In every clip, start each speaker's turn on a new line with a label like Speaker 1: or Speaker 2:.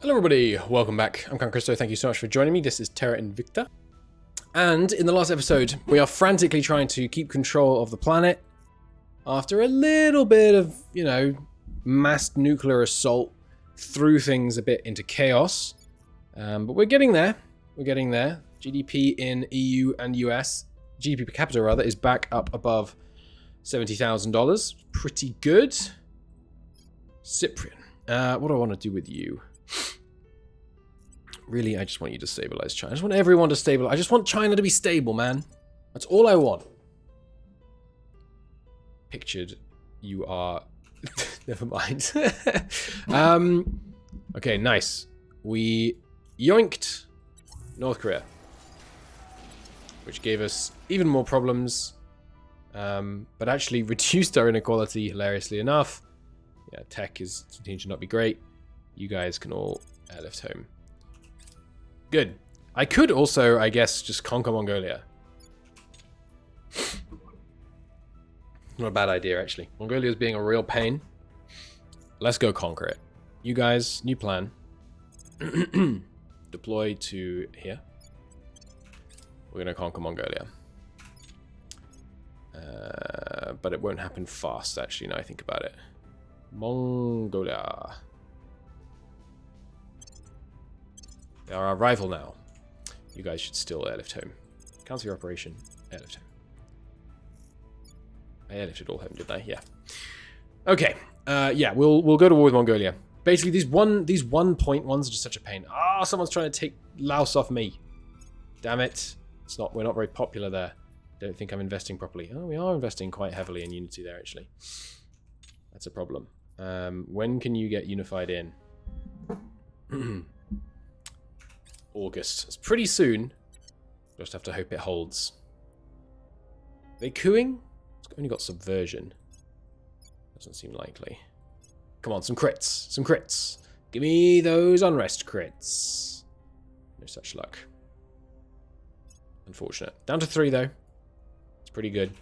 Speaker 1: Hello everybody, welcome back. I'm Christo. Thank you so much for joining me. This is Terra Invicta. And in the last episode, we are frantically trying to keep control of the planet after a little bit of, massed nuclear assault threw things a bit into chaos. But we're getting there. We're getting there. GDP in EU and US, GDP per capita rather, is back up above $70,000. Pretty good. Cyprian, what do I want to do with you? Really, I just want you to stabilize China. I just want everyone to stabilize. I just want China to be stable, man. That's all I want. Pictured, you are... Never mind. Okay, nice. We yoinked North Korea, which gave us even more problems, but actually reduced our inequality, hilariously enough. Yeah, tech is continuing to not be great. You guys can all airlift home. Good. I could also, I guess, just conquer Mongolia. Not a bad idea, actually. Mongolia's being a real pain. Let's go conquer it. You guys, new plan. Deploy to here. We're going to conquer Mongolia. But it won't happen fast, actually, now I think about it. Mongolia. They are our rival now. You guys should still airlift home. Cancel your operation. Airlift home. I airlifted all home, didn't I? Yeah. Okay. Yeah, we'll go to war with Mongolia. Basically, these one point ones are just such a pain. Ah, someone's trying to take Laos off me. Damn it. We're not very popular there. Don't think I'm investing properly. Oh, we are investing quite heavily in unity there, actually. That's a problem. When can you get unified in? August. It's pretty soon. Just have to hope it holds. Are they cooing? It's only got subversion. Doesn't seem likely. Come on, some crits. Some crits. Give me those unrest crits. No such luck. Unfortunate. Down to 3 though. It's pretty good.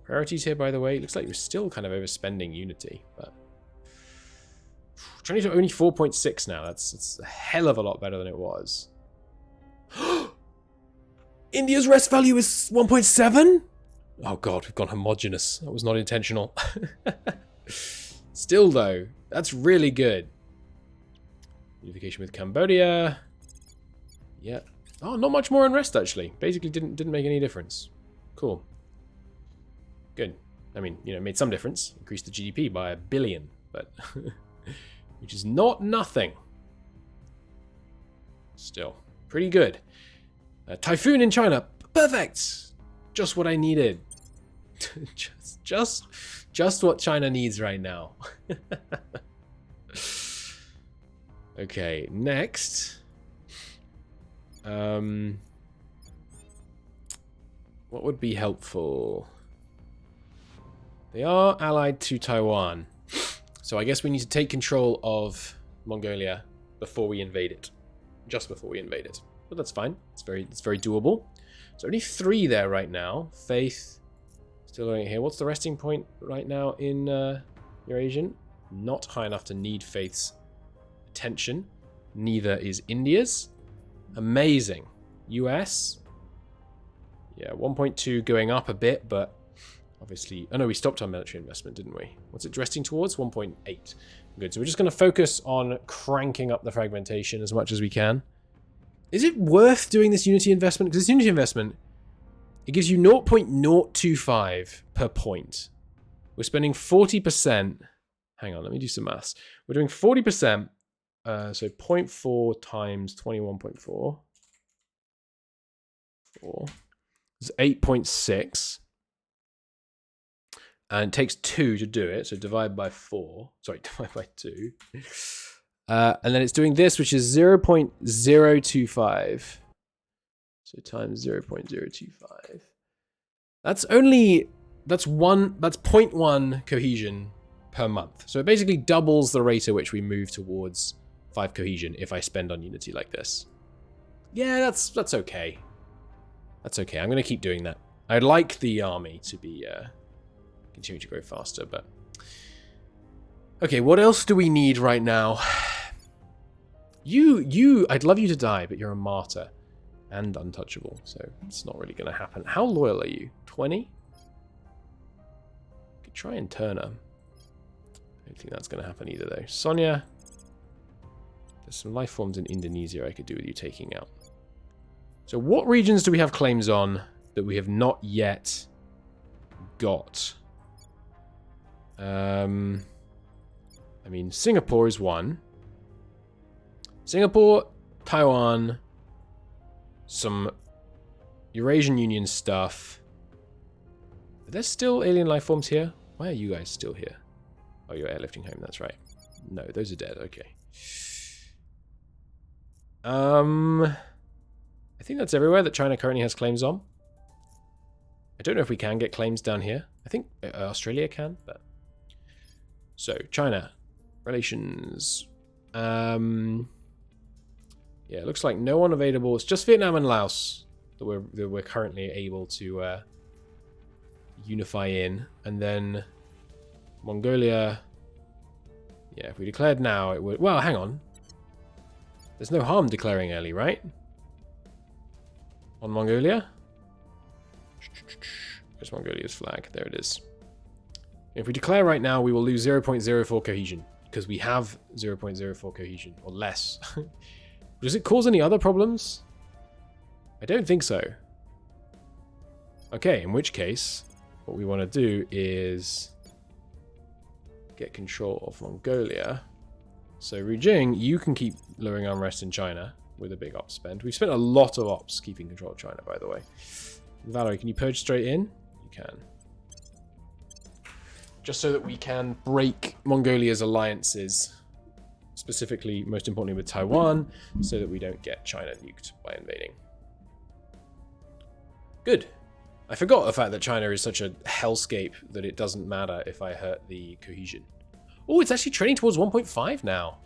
Speaker 1: Priorities here, by the way. Looks like you're still kind of overspending unity, but trying to only 4.6 now. That's a hell of a lot better than it was. India's rest value is 1.7? Oh god, we've gone homogenous. That was not intentional. Still though, that's really good. Unification with Cambodia. Yeah. Oh, not much more unrest actually. Basically didn't make any difference. Cool. Good. I mean, it made some difference. Increased the GDP by $1 billion, but which is not nothing. Still, pretty good. Typhoon in China. Perfect. Just what I needed. just what China needs right now. Okay, next. What would be helpful? They are allied to Taiwan. So I guess we need to take control of Mongolia before we invade it. Just before we invade it. But that's fine. It's very doable. So only 3 there right now. Faith. Still going here. What's the resting point right now in Eurasian? Not high enough to need Faith's attention. Neither is India's. Amazing. US. Yeah, 1.2 going up a bit, but obviously... Oh no, we stopped our military investment, didn't we? What's it resting towards? 1.8. Good, so we're just going to focus on cranking up the fragmentation as much as we can. Is it worth doing this unity investment? Because this unity investment, it gives you 0.025 per point. We're spending 40%. Hang on, let me do some maths. We're doing 40%. So 0.4 times 21.4. 4. It's 8.6. And it takes 2 to do it, so divide by 4. Sorry, divide by 2. And then it's doing this, which is 0.025. So times 0.025. That's 0.1 cohesion per month. So it basically doubles the rate at which we move towards 5 cohesion if I spend on unity like this. Yeah, that's okay. That's okay. I'm going to keep doing that. I'd like the army to be continue to grow faster, but okay, what else do we need right now? I'd love you to die, but you're a martyr. And untouchable, so it's not really going to happen. How loyal are you? 20? Could try and Terra. I don't think that's going to happen either, though. Sonia. There's some life forms in Indonesia I could do with you taking out. So what regions do we have claims on that we have not yet got? I mean, Singapore is one. Singapore, Taiwan, some Eurasian Union stuff. Are there still alien life forms here? Why are you guys still here? Oh, you're airlifting home, that's right. No, those are dead, okay. I think that's everywhere that China currently has claims on. I don't know if we can get claims down here. I think Australia can, but... So, China. Relations. Yeah, it looks like no one available. It's just Vietnam and Laos that we're currently able to unify in. And then Mongolia. Yeah, if we declared now, it would... Well, hang on. There's no harm declaring early, right? On Mongolia? Where's Mongolia's flag? There it is. If we declare right now, we will lose 0.04 cohesion. Because we have 0.04 cohesion, or less. Does it cause any other problems? I don't think so. Okay, in which case, what we want to do is get control of Mongolia. So, Rujing, you can keep lowering unrest in China with a big ops spend. We've spent a lot of ops keeping control of China, by the way. Valerie, can you purge straight in? You can. Just so that we can break Mongolia's alliances, specifically, most importantly, with Taiwan, so that we don't get China nuked by invading. Good. I forgot the fact that China is such a hellscape that it doesn't matter if I hurt the cohesion. Oh, it's actually trending towards 1.5 now.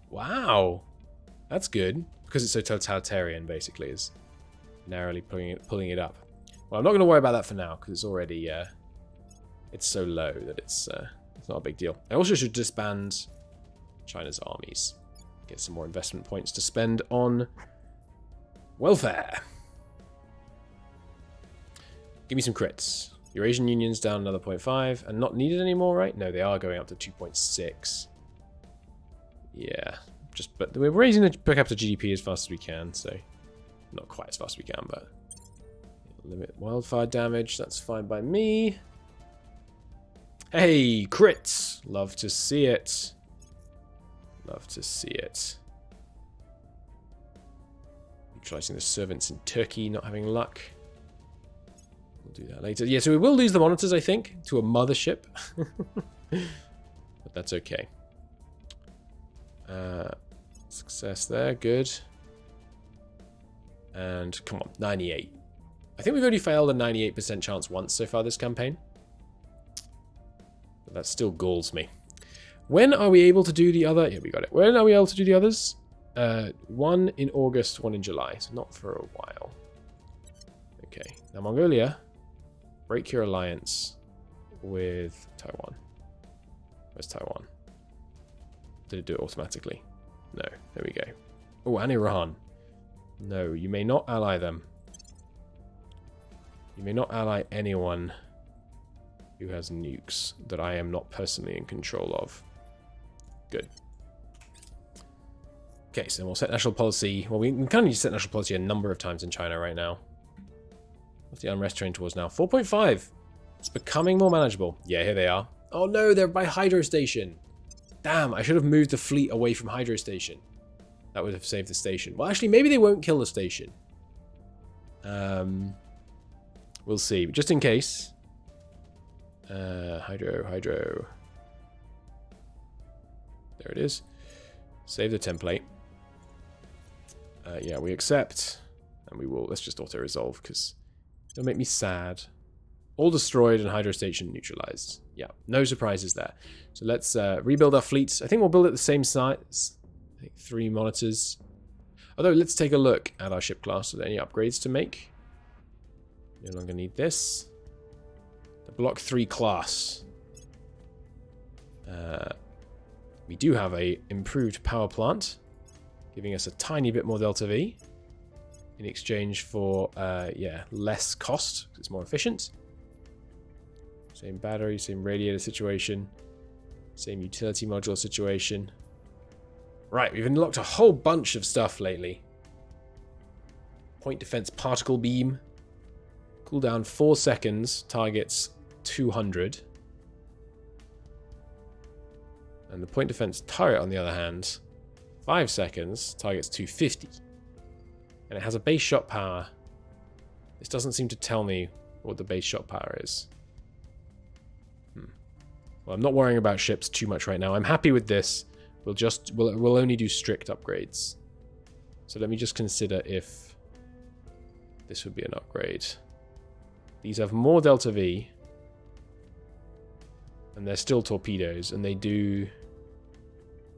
Speaker 1: Wow. That's good. Because it's so totalitarian, basically, is narrowly pulling it up. Well, I'm not going to worry about that for now, because it's already... it's so low that it's not a big deal. I also should disband China's armies. Get some more investment points to spend on welfare. Give me some crits. Eurasian Union's down another 0.5 and not needed anymore, right? No, they are going up to 2.6. Yeah, but we're raising the per capita GDP as fast as we can, so not quite as fast as we can, but limit wildfire damage. That's fine by me. Hey, crits! Love to see it. Love to see it. Neutralizing the servants in Turkey, not having luck. We'll do that later. Yeah, so we will lose the monitors, I think, to a mothership. But that's okay. Success there, good. And come on, 98. I think we've only failed a 98% chance once so far this campaign. But that still galls me. When are we able to do the other? Yeah, we got it. When are we able to do the others? One in August, one in July. So not for a while. Okay. Now Mongolia, break your alliance with Taiwan. Where's Taiwan? Did it do it automatically? No. There we go. Oh, and Iran. No, you may not ally them. You may not ally anyone who has nukes that I am not personally in control of. Good. Okay, so we'll set national policy. Well, we can kind of set national policy a number of times in China right now. What's the unrest trend towards now? 4.5. It's becoming more manageable. Yeah, here they are. Oh no, they're by Hydro Station. Damn, I should have moved the fleet away from Hydro Station. That would have saved the station. Well, actually, maybe they won't kill the station. We'll see. But just in case. Hydro. There it is. Save the template. Yeah, we accept. And we will... Let's just auto-resolve, because it'll make me sad. All destroyed and Hydro Station neutralized. Yeah, no surprises there. So let's rebuild our fleet. I think we'll build it the same size. I think 3 monitors. Although, let's take a look at our ship class. Are there any upgrades to make? No longer need this. The Block 3 class. We do have a improved power plant. giving us a tiny bit more Delta V in exchange for, yeah, less cost. It's more efficient. Same battery, same radiator situation, same utility module situation. Right, we've unlocked a whole bunch of stuff lately. Point defense particle beam. Cooldown 4 seconds, targets 200. And the point defense turret, on the other hand, 5 seconds, targets 250. And it has a base shot power. This doesn't seem to tell me what the base shot power is. Well, I'm not worrying about ships too much right now. I'm happy with this. We'll only do strict upgrades. So let me just consider if this would be an upgrade. These have more Delta V. And they're still torpedoes. And they do...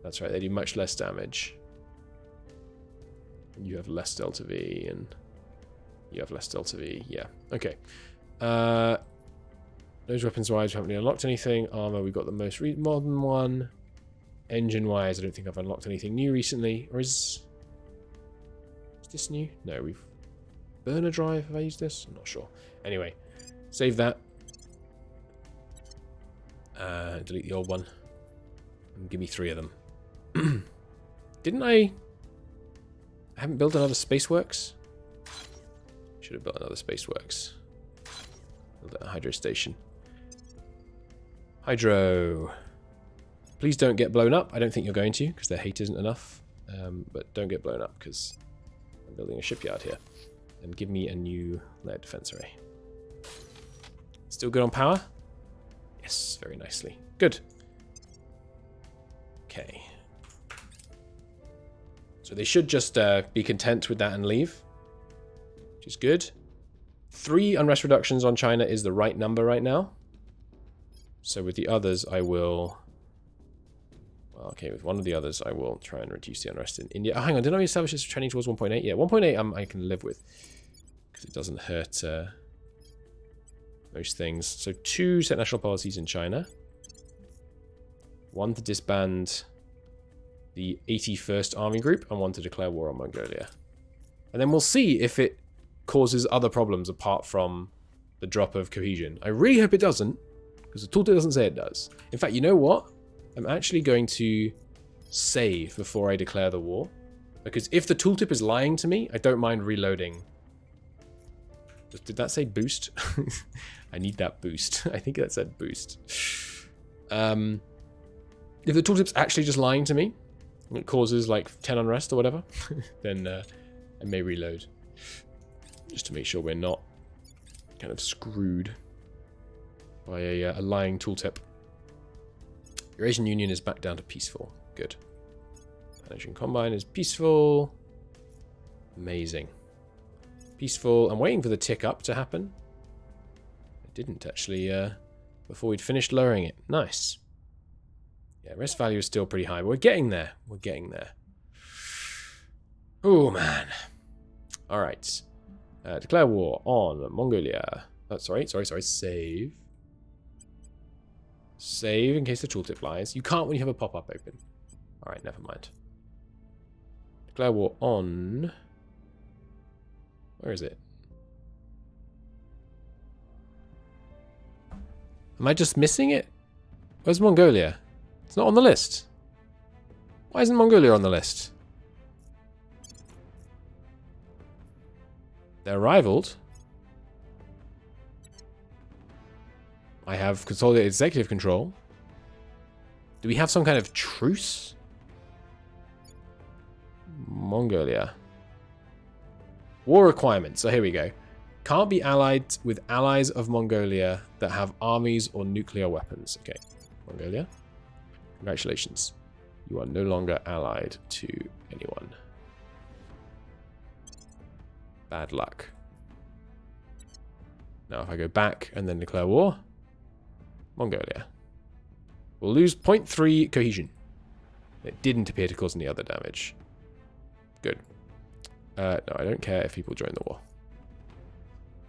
Speaker 1: That's right, they do much less damage. And you have less Delta V. And you have less Delta V. Yeah, okay. Those weapons-wise, we haven't really unlocked anything. Armor, we've got the most modern one. Engine-wise, I don't think I've unlocked anything new recently. Or is this new? No, we've... Burner drive, have I used this? I'm not sure. Anyway, save that. Delete the old one. And give me 3 of them. Didn't I haven't built another Spaceworks? Should have built another Spaceworks. Build a hydro station. Hydro. Please don't get blown up. I don't think you're going to, because their hate isn't enough. But don't get blown up, because I'm building a shipyard here. And give me a new layer defense array. Still good on power? Yes, very nicely. Good. Okay. So they should just be content with that and leave. Which is good. 3 unrest reductions on China is the right number right now. So with the others, I will... Well, okay, with one of the others, I will try and reduce the unrest in India. Oh, hang on, didn't I establish this trending towards 1.8? Yeah, 1.8 I can live with. Because it doesn't hurt most things. So 2 set national policies in China. 1 to disband the 81st Army Group, and 1 to declare war on Mongolia. And then we'll see if it causes other problems apart from the drop of cohesion. I really hope it doesn't, because the tooltip doesn't say it does. In fact, you know what? I'm actually going to save before I declare the war. Because if the tooltip is lying to me, I don't mind reloading. Did that say boost? I need that boost. I think that said boost. If the tooltip's actually just lying to me, and it causes like 10 unrest or whatever, then I may reload. Just to make sure we're not kind of screwed by a lying tooltip. Eurasian Union is back down to peaceful. Good. Pan-Asian Combine is peaceful. Amazing. Peaceful. I'm waiting for the tick up to happen. It didn't actually before we'd finished lowering it. Nice. Yeah, rest value is still pretty high, but we're getting there. We're getting there. Oh, man. All right. Declare war on Mongolia. Oh, sorry. Save. Save in case the tooltip lies. You can't when you have a pop-up open. All right, never mind. Declare war on... Where is it? Am I just missing it? Where's Mongolia? It's not on the list. Why isn't Mongolia on the list? They're rivaled. I have consolidated executive control. Do we have some kind of truce? Mongolia. War requirements. So here we go. Can't be allied with allies of Mongolia that have armies or nuclear weapons. Okay. Mongolia. Congratulations. You are no longer allied to anyone. Bad luck. Now if I go back and then declare war, Mongolia. We'll lose 0.3 cohesion. It didn't appear to cause any other damage. Good. No, I don't care if people join the war.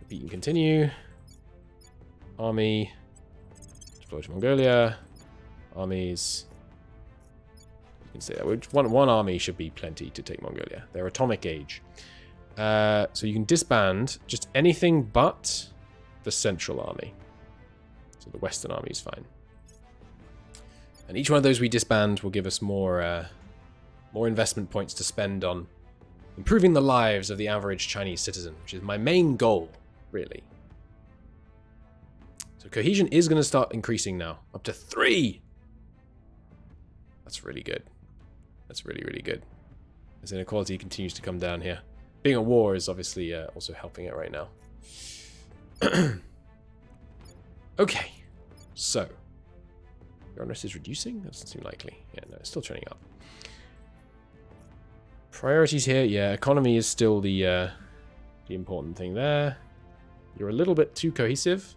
Speaker 1: Beat and continue. Army. Deploy to Mongolia. Armies. can say that. One army should be plenty to take Mongolia. They're atomic age. So you can disband just anything but the central army. So the western army is fine. And each one of those we disband will give us more investment points to spend on improving the lives of the average Chinese citizen, which is my main goal, really. So cohesion is going to start increasing now, up to 3. That's really good. That's really, really good. As inequality continues to come down here. Being at war is obviously also helping it right now. Okay, so your unrest is reducing? That doesn't seem likely. Yeah, no, it's still trending up. Priorities here, yeah, economy is still the important thing there. You're a little bit too cohesive.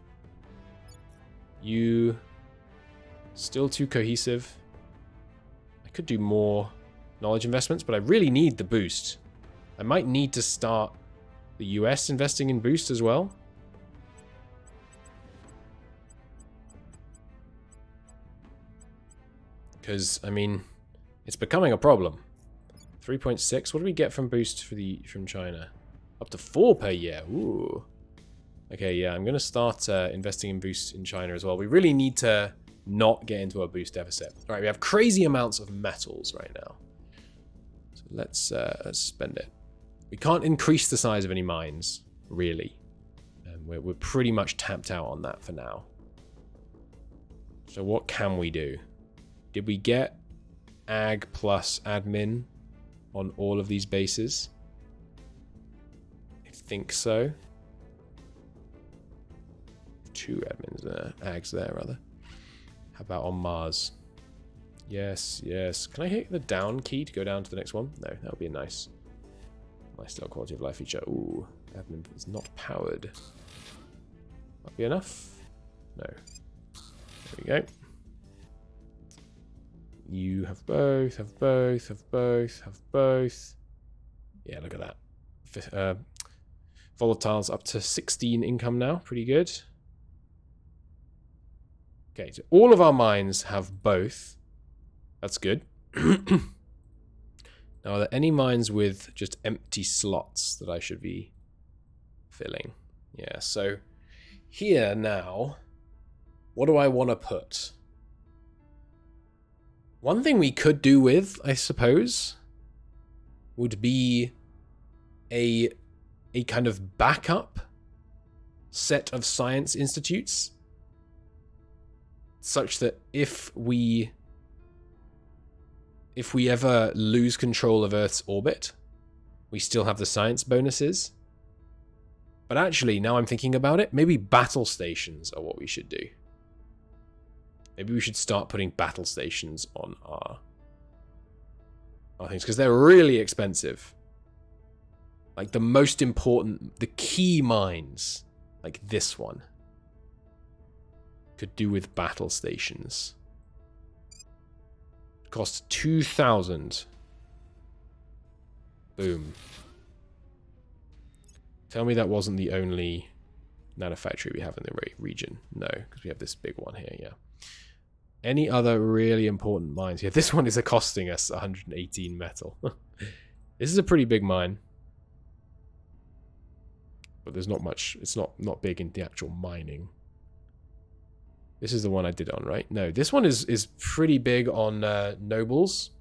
Speaker 1: You still too cohesive. I could do more knowledge investments, but I really need the boost. I might need to start the US investing in boost as well. Because, I mean, it's becoming a problem. 3.6. What do we get from boost from China? Up to 4 per year. Ooh. Okay, yeah, I'm going to start investing in boost in China as well. We really need to not get into a boost deficit. All right, we have crazy amounts of metals right now. So let's spend it. We can't increase the size of any mines, really. We're pretty much tapped out on that for now. So what can we do? Did we get ag plus admin on all of these bases? I think so. 2 admins there, ags there rather. How about on Mars? Yes, yes. Can I hit the down key to go down to the next one? No, that would be a nice little quality of life feature. Ooh, admin is not powered. Might be enough? No. There we go. You have both, have both, have both, have both. Yeah, look at that. Volatiles up to 16 income now. Pretty good. Okay, so all of our mines have both. That's good. Now, are there any mines with just empty slots that I should be filling? Yeah, so here now, what do I want to put? One thing we could do with, I suppose, would be a kind of backup set of science institutes, such that if we ever lose control of Earth's orbit, we still have the science bonuses. But actually, now I'm thinking about it, maybe battle stations are what we should do. Maybe we should start putting battle stations on our things, because they're really expensive. Like the most important, the key mines, like this one, could do with battle stations. Cost 2,000. Boom. Tell me that wasn't the only nanofactory we have in the region. No, because we have this big one here, yeah. Any other really important mines? Yeah, this one is costing us 118 metal. This is a pretty big mine. But there's not much, it's not big in the actual mining. This is the one I did on, right? No, this one is pretty big on nobles.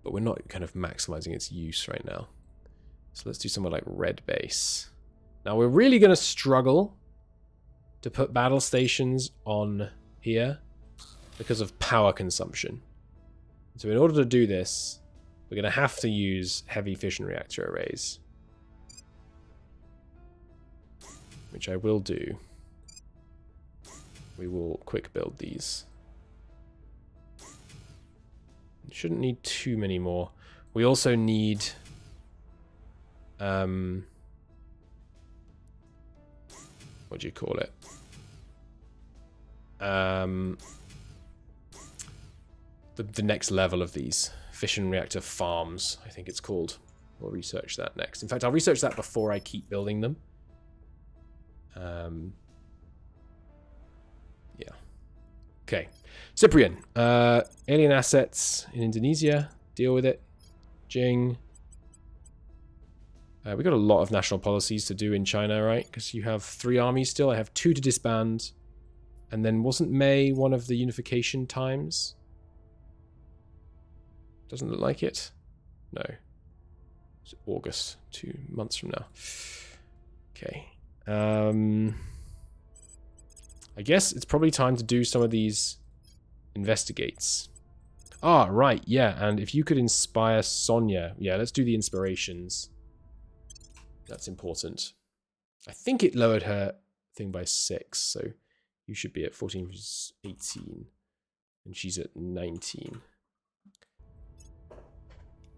Speaker 1: But we're not kind of maximizing its use right now. So let's do somewhere like Red Base. Now we're really going to struggle to put battle stations on here because of power consumption. So in order to do this, we're going to have to use heavy fission reactor arrays. Which I will do. We will quick build these. Shouldn't need too many more. We also need what do you call it? The next level of these fission reactor farms, I think it's called. We'll research that next. In fact, I'll research that before I keep building them. Yeah. Okay. Cyprian. Alien assets in Indonesia. Deal with it. Jing. We got a lot of national policies to do in China, right? Because you have 3 armies still. I have 2 to disband. And then wasn't May one of the unification times? Doesn't look like it. No. It's August, 2 months from now. Okay. I guess it's probably time to do some of these investigates. Ah, right, yeah. And if you could inspire Sonia. Yeah, let's do the inspirations. That's important. I think it lowered her thing by 6, so you should be at 14, which is 18. And she's at 19.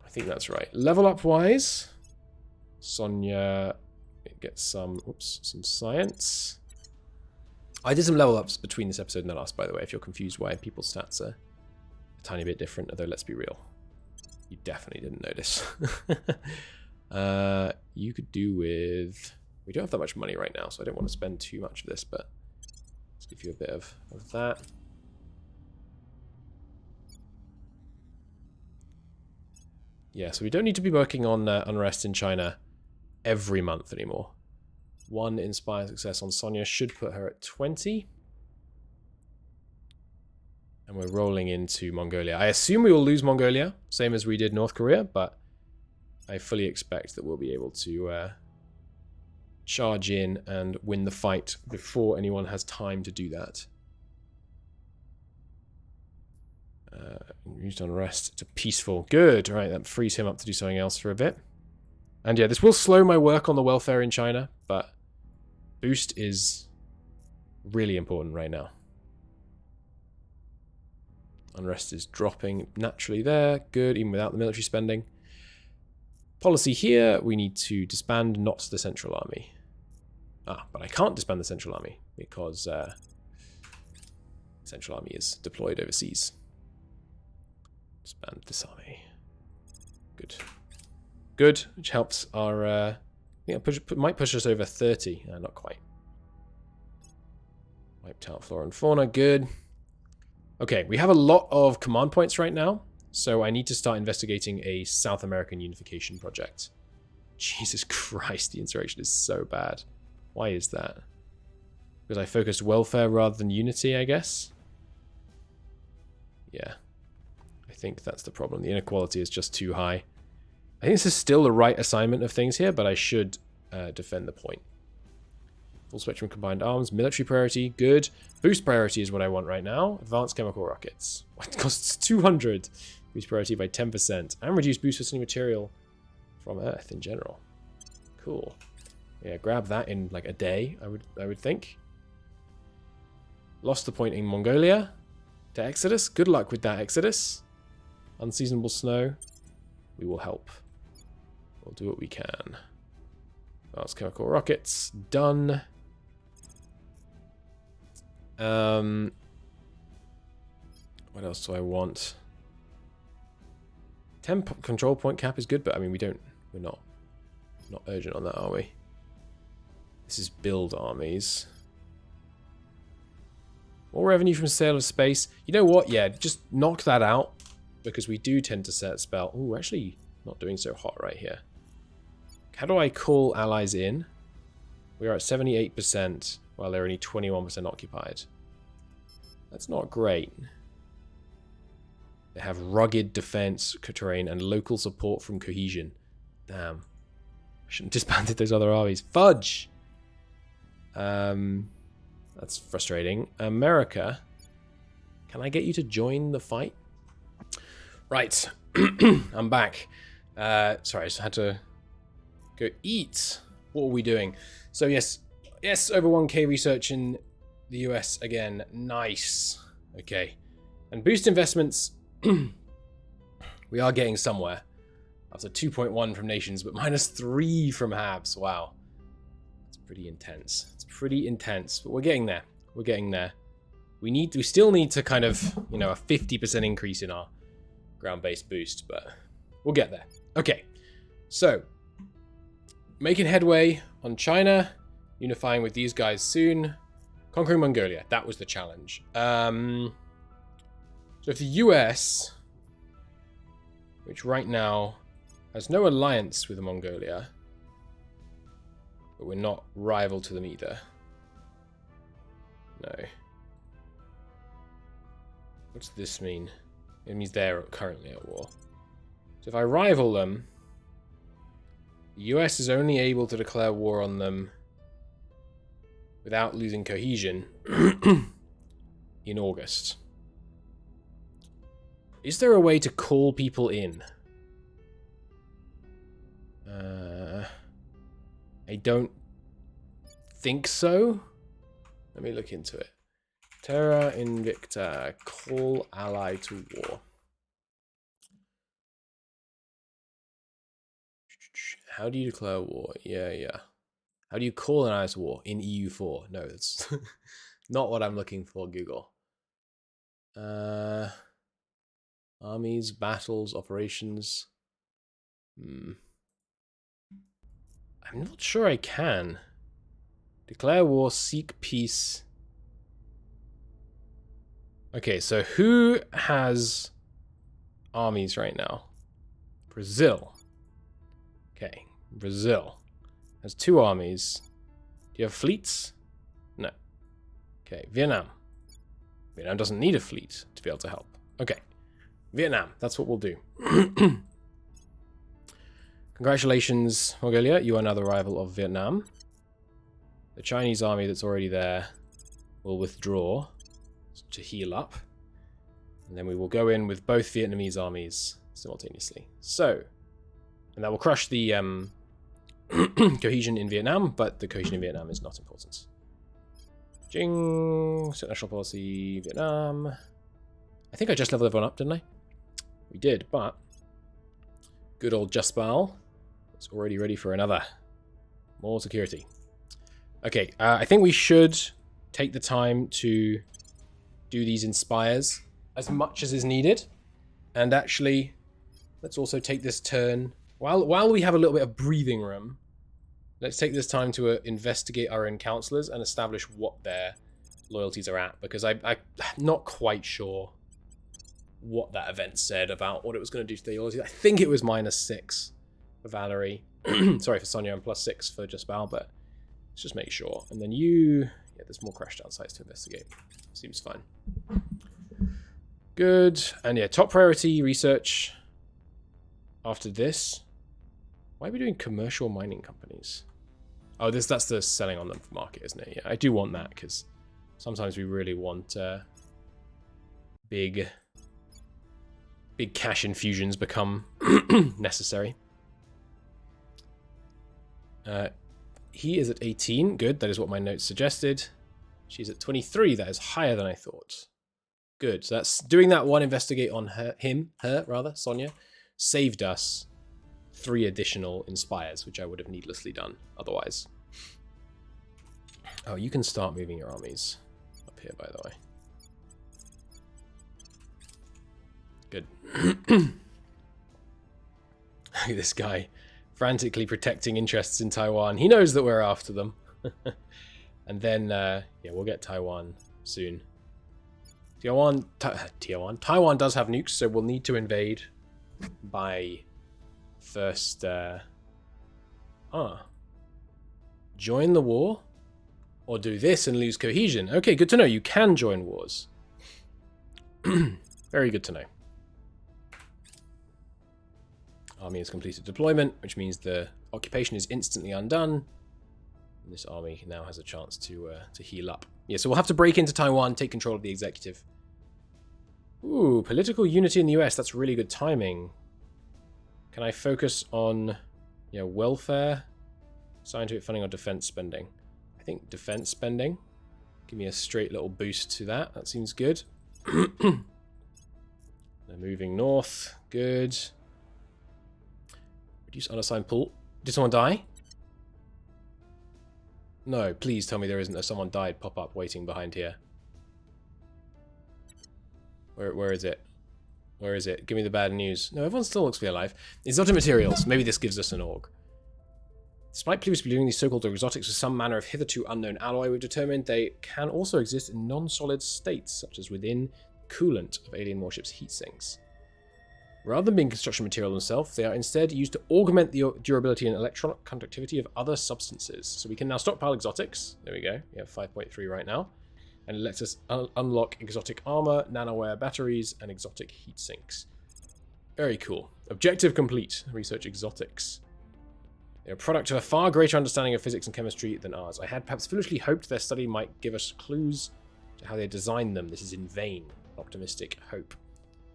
Speaker 1: I think that's right. Level up wise, Sonia gets some science. I did some level ups between this episode and the last, by the way, if you're confused why people's stats are a tiny bit different, although let's be real. You definitely didn't notice. You could do with... We don't have that much money right now, so I don't want to spend too much of this, but let's give you a bit of that. Yeah, so we don't need to be working on unrest in China every month anymore. 1 inspired success on Sonia should put her at 20. And we're rolling into Mongolia. I assume we will lose Mongolia, same as we did North Korea, but I fully expect that we'll be able to charge in and win the fight before anyone has time to do that. Used unrest to peaceful. Good. All right, that frees him up to do something else for a bit. And yeah, this will slow my work on the welfare in China, but boost is really important right now. Unrest is dropping naturally there. Good, even without the military spending. Policy here, we need to disband not the Central Army. Ah, but I can't disband the Central Army because Central Army is deployed overseas. Disband this army. Good. Good, which helps our... I think it might push us over 30. Not quite. Wiped out flora and fauna. Good. Okay, we have a lot of command points right now, so I need to start investigating a South American unification project. Jesus Christ, the insurrection is so bad. Why is that? Because I focused welfare rather than unity, I guess? Yeah. I think that's the problem. The inequality is just too high. I think this is still the right assignment of things here, but I should defend the point. Full spectrum combined arms, military priority, good. Boost priority is what I want right now. Advanced chemical rockets. It costs 200. Boost priority by 10%. And reduce boost for any material from Earth in general. Cool. Yeah, grab that in like a day, I would think. Lost the point in Mongolia to Exodus. Good luck with that, Exodus. Unseasonable snow. We will help. We'll do what we can. Advanced chemical rockets. Done. What else do I want? 10 control point cap is good, but I mean we're not urgent on that, are we? This is build armies. More revenue from sale of space. You know what? Yeah, just knock that out because we do tend to set spell. Oh, actually not doing so hot right here. How do I call allies in? We are at 78% while they're only 21% occupied. That's not great. They have rugged defense terrain and local support from cohesion. Damn. I shouldn't have disbanded those other armies. Fudge! That's frustrating. America. Can I get you to join the fight? Right. I'm back. Sorry, I just had to go eat. What are we doing? So yes, over 1k research in the US again. Nice. Okay. And boost investments. We are getting somewhere. After 2.1 from nations, but -3 from Habs. Wow. It's pretty intense. It's pretty intense, but we're getting there. We're getting there. We still need to kind of, a 50% increase in our ground-based boost, but we'll get there. Okay. So, making headway on China, unifying with these guys soon, conquering Mongolia. That was the challenge. So if the US, which right now has no alliance with Mongolia, but we're not rival to them either. No. What's this mean? It means they're currently at war. So if I rival them, the US is only able to declare war on them without losing cohesion in August. Is there a way to call people in? I don't think so. Let me look into it. Terra, Invicta, call ally to war. How do you declare war? Yeah. How do you call an ally to war in EU4? No, that's not what I'm looking for, Google. Armies, battles, operations. I'm not sure I can. Declare war, seek peace. Okay, so who has armies right now? Brazil. Okay, Brazil has 2 armies. Do you have fleets? No. Okay, Vietnam. Vietnam doesn't need a fleet to be able to help. Okay, Vietnam, that's what we'll do. Congratulations, Mongolia, you are now the rival of Vietnam. The Chinese army that's already there will withdraw to heal up. And then we will go in with both Vietnamese armies simultaneously. So, and that will crush the cohesion in Vietnam, but the cohesion in Vietnam is not important. Jing, set national policy, Vietnam. I think I just leveled everyone up, didn't I? We did, but good old Justbal is already ready for another. More security. Okay, I think we should take the time to do these inspires as much as is needed. And actually, let's also take this turn. While we have a little bit of breathing room, let's take this time to investigate our own councillors and establish what their loyalties are at. Because I'm not quite sure what that event said about what it was going to do to their loyalties. I think it was -6 for Valerie. Sorry, for Sonia, and +6 for Justbal, but let's just make sure. And then you... Yeah, there's more crashdown sites to investigate. Seems fine. Good. And yeah, top priority research after this. Why are we doing commercial mining companies? Oh, that's the selling on them for market, isn't it? Yeah, I do want that because sometimes we really want big cash infusions become necessary. He is at 18. Good. That is what my notes suggested. She's at 23. That is higher than I thought. Good. So that's doing that one investigate on her, Sonia, saved us 3 additional inspires, which I would have needlessly done otherwise. Oh, you can start moving your armies up here, by the way. Good. Look at this guy frantically protecting interests in Taiwan. He knows that we're after them. And then, yeah, we'll get Taiwan soon. Taiwan does have nukes, so we'll need to invade by first... Join the war? Or do this and lose cohesion? Okay, good to know. You can join wars. Very good to know. Army has completed deployment, which means the occupation is instantly undone. And this army now has a chance to heal up. Yeah, so we'll have to break into Taiwan, take control of the executive. Ooh, political unity in the US. That's really good timing. Can I focus on, welfare, scientific funding, or defense spending? I think defense spending. Give me a straight little boost to that. That seems good. They're moving north. Good. Reduce unassigned pool. Did someone die? No, please tell me there isn't a someone died pop-up waiting behind here. Where is it? Where is it? Give me the bad news. No, everyone still looks to be alive. Exotic materials. Maybe this gives us an org. Despite previously believing these so-called exotics were some manner of hitherto unknown alloy, we've determined they can also exist in non-solid states, such as within coolant of alien warships' heat sinks. Rather than being construction material themselves, they are instead used to augment the durability and electronic conductivity of other substances. So we can now stockpile exotics. There we go. We have 5.3 right now. And it lets us unlock exotic armor, nanowire batteries, and exotic heat sinks. Very cool. Objective complete. Research exotics. They're a product of a far greater understanding of physics and chemistry than ours. I had perhaps foolishly hoped their study might give us clues to how they designed them. This is in vain. Optimistic hope.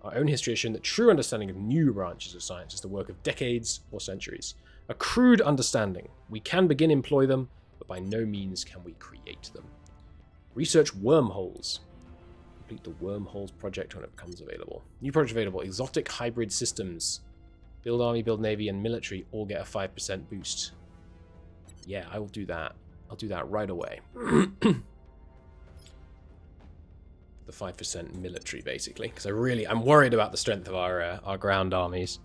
Speaker 1: Our own history has shown that true understanding of new branches of science is the work of decades or centuries. A crude understanding. We can begin employ them, but by no means can we create them. Research wormholes. Complete the wormholes project when it becomes available. New project available. Exotic hybrid systems. Build army, build navy, and military all get a 5% boost. Yeah, I will do that. I'll do that right away. The 5% military, basically, because I'm worried about the strength of our ground armies.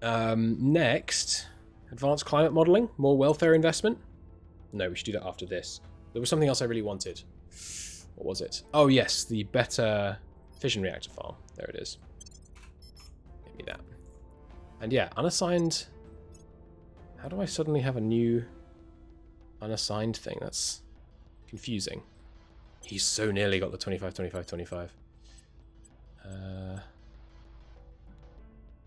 Speaker 1: Next, advanced climate modeling, more welfare investment. No, we should do that after this. There was something else I really wanted. What was it? Oh yes, the better fission reactor farm. There it is. Give me that. And yeah, unassigned. How do I suddenly have a new unassigned thing? That's confusing. He's so nearly got the 25, 25, 25.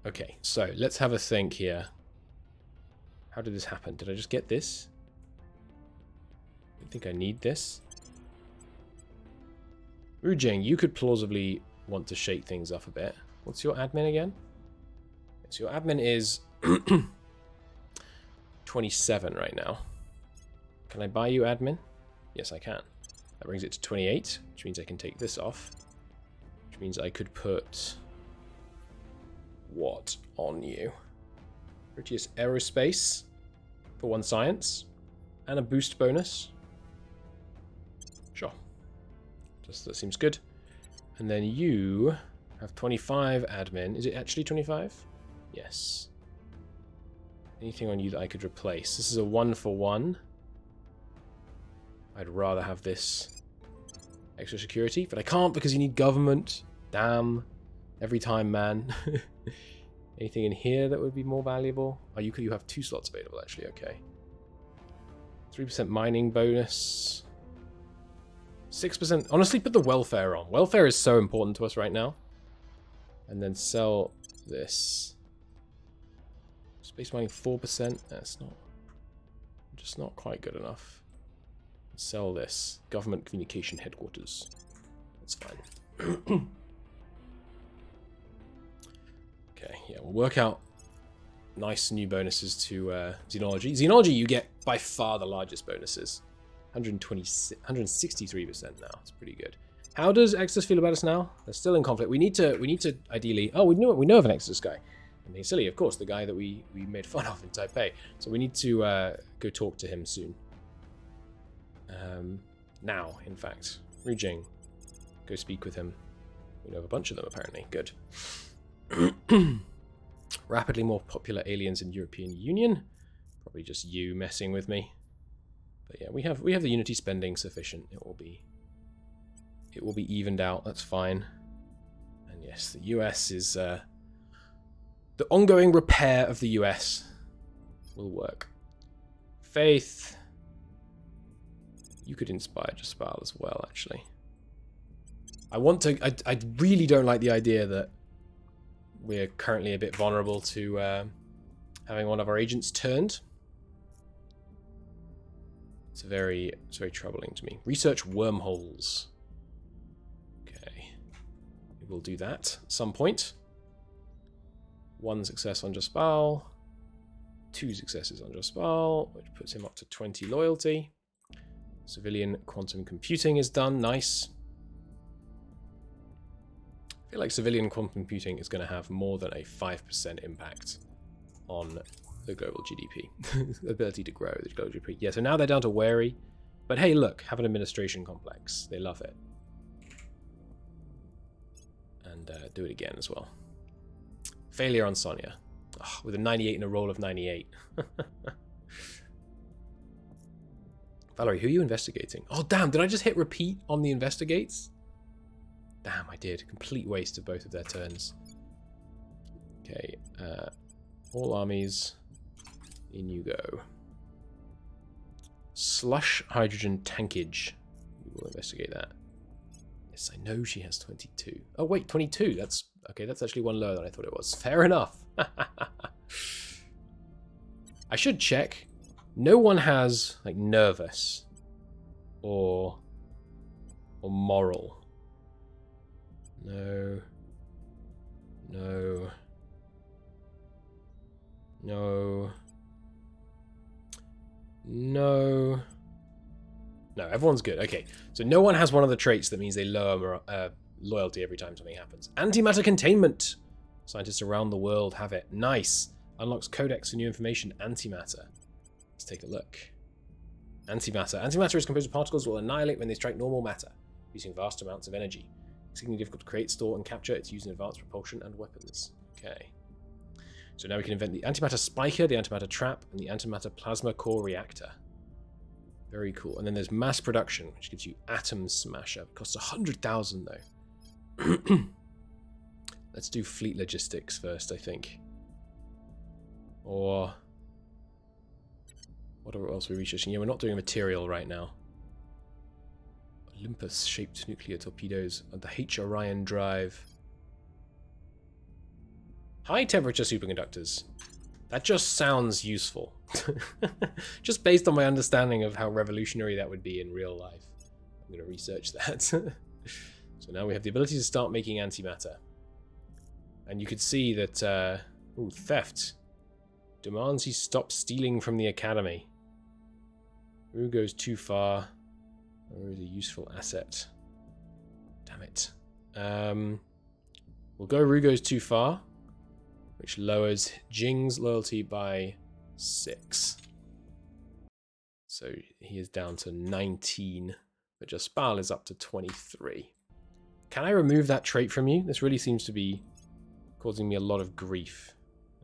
Speaker 1: Okay, so let's have a think here. How did this happen? Did I just get this? I think I need this. Rujing, you could plausibly want to shake things up a bit. What's your admin again? So your admin is 27 right now. Can I buy you admin? Yes, I can. That brings it to 28, which means I can take this off. Which means I could put what on you? British Aerospace for 1 science and a boost bonus. Sure. Just that seems good. And then you have 25 admin. Is it actually 25? Yes. Anything on you that I could replace? This is a 1-for-1. I'd rather have this extra security, but I can't because you need government. Damn. Every time, man. Anything in here that would be more valuable? Oh, you have 2 slots available, actually. Okay. 3% mining bonus. 6%. Honestly, put the welfare on. Welfare is so important to us right now. And then sell this. Space mining 4%. That's not. Just not quite good enough. Sell this. Government communication headquarters. That's fine. Okay, yeah, we'll work out nice new bonuses to Xenology. Xenology, you get by far the largest bonuses. 163% now. It's pretty good. How does Exodus feel about us now? They're still in conflict. We need to ideally. Oh, we know of an Exodus guy. And he's silly, of course, the guy that we made fun of in Taipei. So we need to go talk to him soon. Now, in fact. Rujing. Go speak with him. We know of a bunch of them, apparently. Good. Rapidly more popular aliens in European Union. Probably just you messing with me. But yeah, we have the unity spending sufficient. It will be evened out. That's fine. And yes, the US is the ongoing repair of the US will work. Faith. You could inspire Jaspal as well, actually. I really don't like the idea that we're currently a bit vulnerable to having one of our agents turned. It's very troubling to me. Research wormholes. Okay. We'll do that at some point. 1 success on Jaspal. 2 successes on Jaspal, which puts him up to 20 loyalty. Civilian quantum computing is done. Nice. I feel like civilian quantum computing is going to have more than a 5% impact on the global GDP. The ability to grow the global GDP. Yeah, so now they're down to wary. But hey, look, have an administration complex. They love it. And do it again as well. Failure on Sonia. Oh, with a 98 and a roll of 98. Valerie, who are you investigating? Oh, damn, did I just hit repeat on the investigates? Damn, I did. Complete waste of both of their turns. Okay, all armies, in you go. Slush hydrogen tankage. We will investigate that. Yes, I know she has 22. Oh wait, 22. That's okay. That's actually one lower than I thought it was. Fair enough. I should check. No one has like nervous or moral. No. No. No. No. No, everyone's good. Okay, so no one has one of the traits that means they lower loyalty every time something happens. Antimatter containment. Scientists around the world have it. Nice. Unlocks codex for new information. Antimatter. Let's take a look. Antimatter. Antimatter is composed of particles that will annihilate when they strike normal matter, using vast amounts of energy. Exceedingly difficult to create, store, and capture. It's used in advanced propulsion and weapons. Okay. So now we can invent the antimatter spiker, the antimatter trap, and the antimatter plasma core reactor. Very cool. And then there's mass production, which gives you atom smasher. It costs 100,000 though. Let's do fleet logistics first, I think. Or what else are we researching? Yeah, we're not doing material right now. Olympus-shaped nuclear torpedoes and the H Orion drive. High temperature superconductors. That just sounds useful. Just based on my understanding of how revolutionary that would be in real life. I'm going to research that. So now we have the ability to start making antimatter. And you could see that... ooh, theft. Demands he stop stealing from the academy. Who goes too far? Or is a useful asset? Damn it. We'll go Ru goes too far, which lowers Jing's loyalty by 6. So he is down to 19, but Jaspal is up to 23. Can I remove that trait from you? This really seems to be causing me a lot of grief.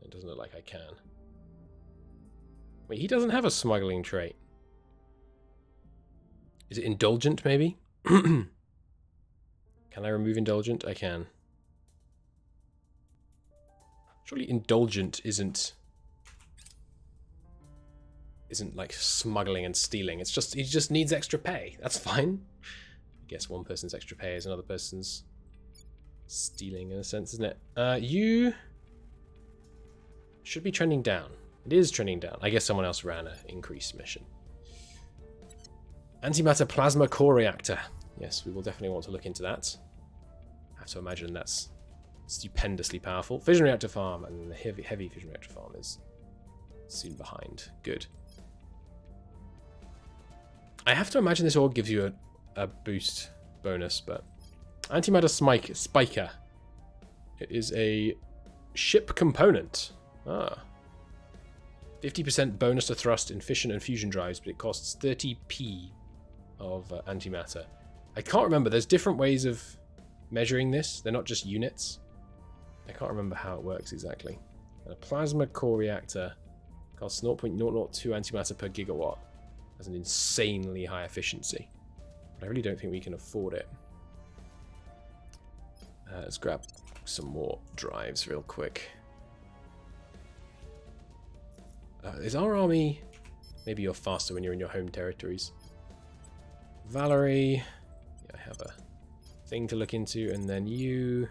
Speaker 1: It doesn't look like I can. Wait, he doesn't have a smuggling trait. Is it indulgent, maybe? Can I remove indulgent? I can. Surely indulgent isn't like smuggling and stealing. It's just, he just needs extra pay. That's fine. I guess one person's extra pay is another person's stealing in a sense, isn't it? You should be trending down. It is trending down. I guess someone else ran an increased mission. Antimatter plasma core reactor. Yes, we will definitely want to look into that. I have to imagine that's stupendously powerful. Fission reactor farm, and the heavy fission reactor farm is soon behind. Good. I have to imagine this all gives you a boost bonus, but antimatter spiker. It is a ship component. 50% bonus to thrust in fission and fusion drives, but it costs 30p of antimatter. I can't remember. There's different ways of measuring this. They're not just units. I can't remember how it works exactly. And a plasma core reactor costs 0.002 antimatter per gigawatt. Has an insanely high efficiency. But I really don't think we can afford it. Let's grab some more drives real quick. Is our army... Maybe you're faster when you're in your home territories. Valerie. Yeah, I have a thing to look into. And then you...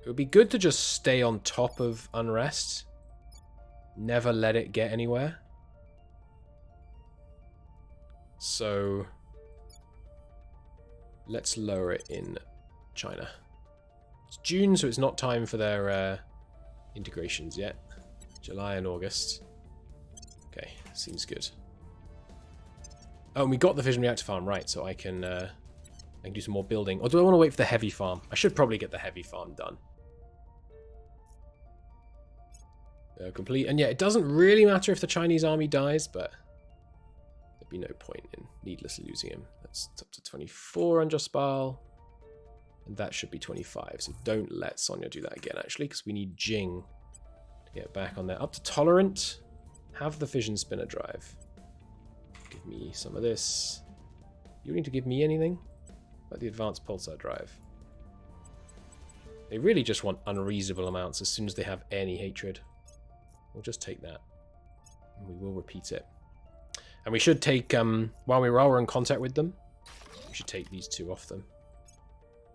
Speaker 1: It would be good to just stay on top of unrest. Never let it get anywhere. So... Let's lower it in China. It's June, so it's not time for their integrations yet. July and August. Okay, seems good. Oh, and we got the fission reactor farm, right, so I can do some more building. Or do I want to wait for the heavy farm? I should probably get the heavy farm done. Complete. And yeah, it doesn't really matter if the Chinese army dies, but there'd be no point in needlessly losing him. That's up to 24 on Jaspal. And that should be 25. So don't let Sonia do that again, actually, because we need Jing to get back on there. Up to tolerant. Have the fission spinner drive. Give me some of this. You need to give me anything? About the advanced pulsar drive. They really just want unreasonable amounts as soon as they have any hatred. We'll just take that. And we will repeat it. And we should take, while we're in contact with them, we should take these 2 off them.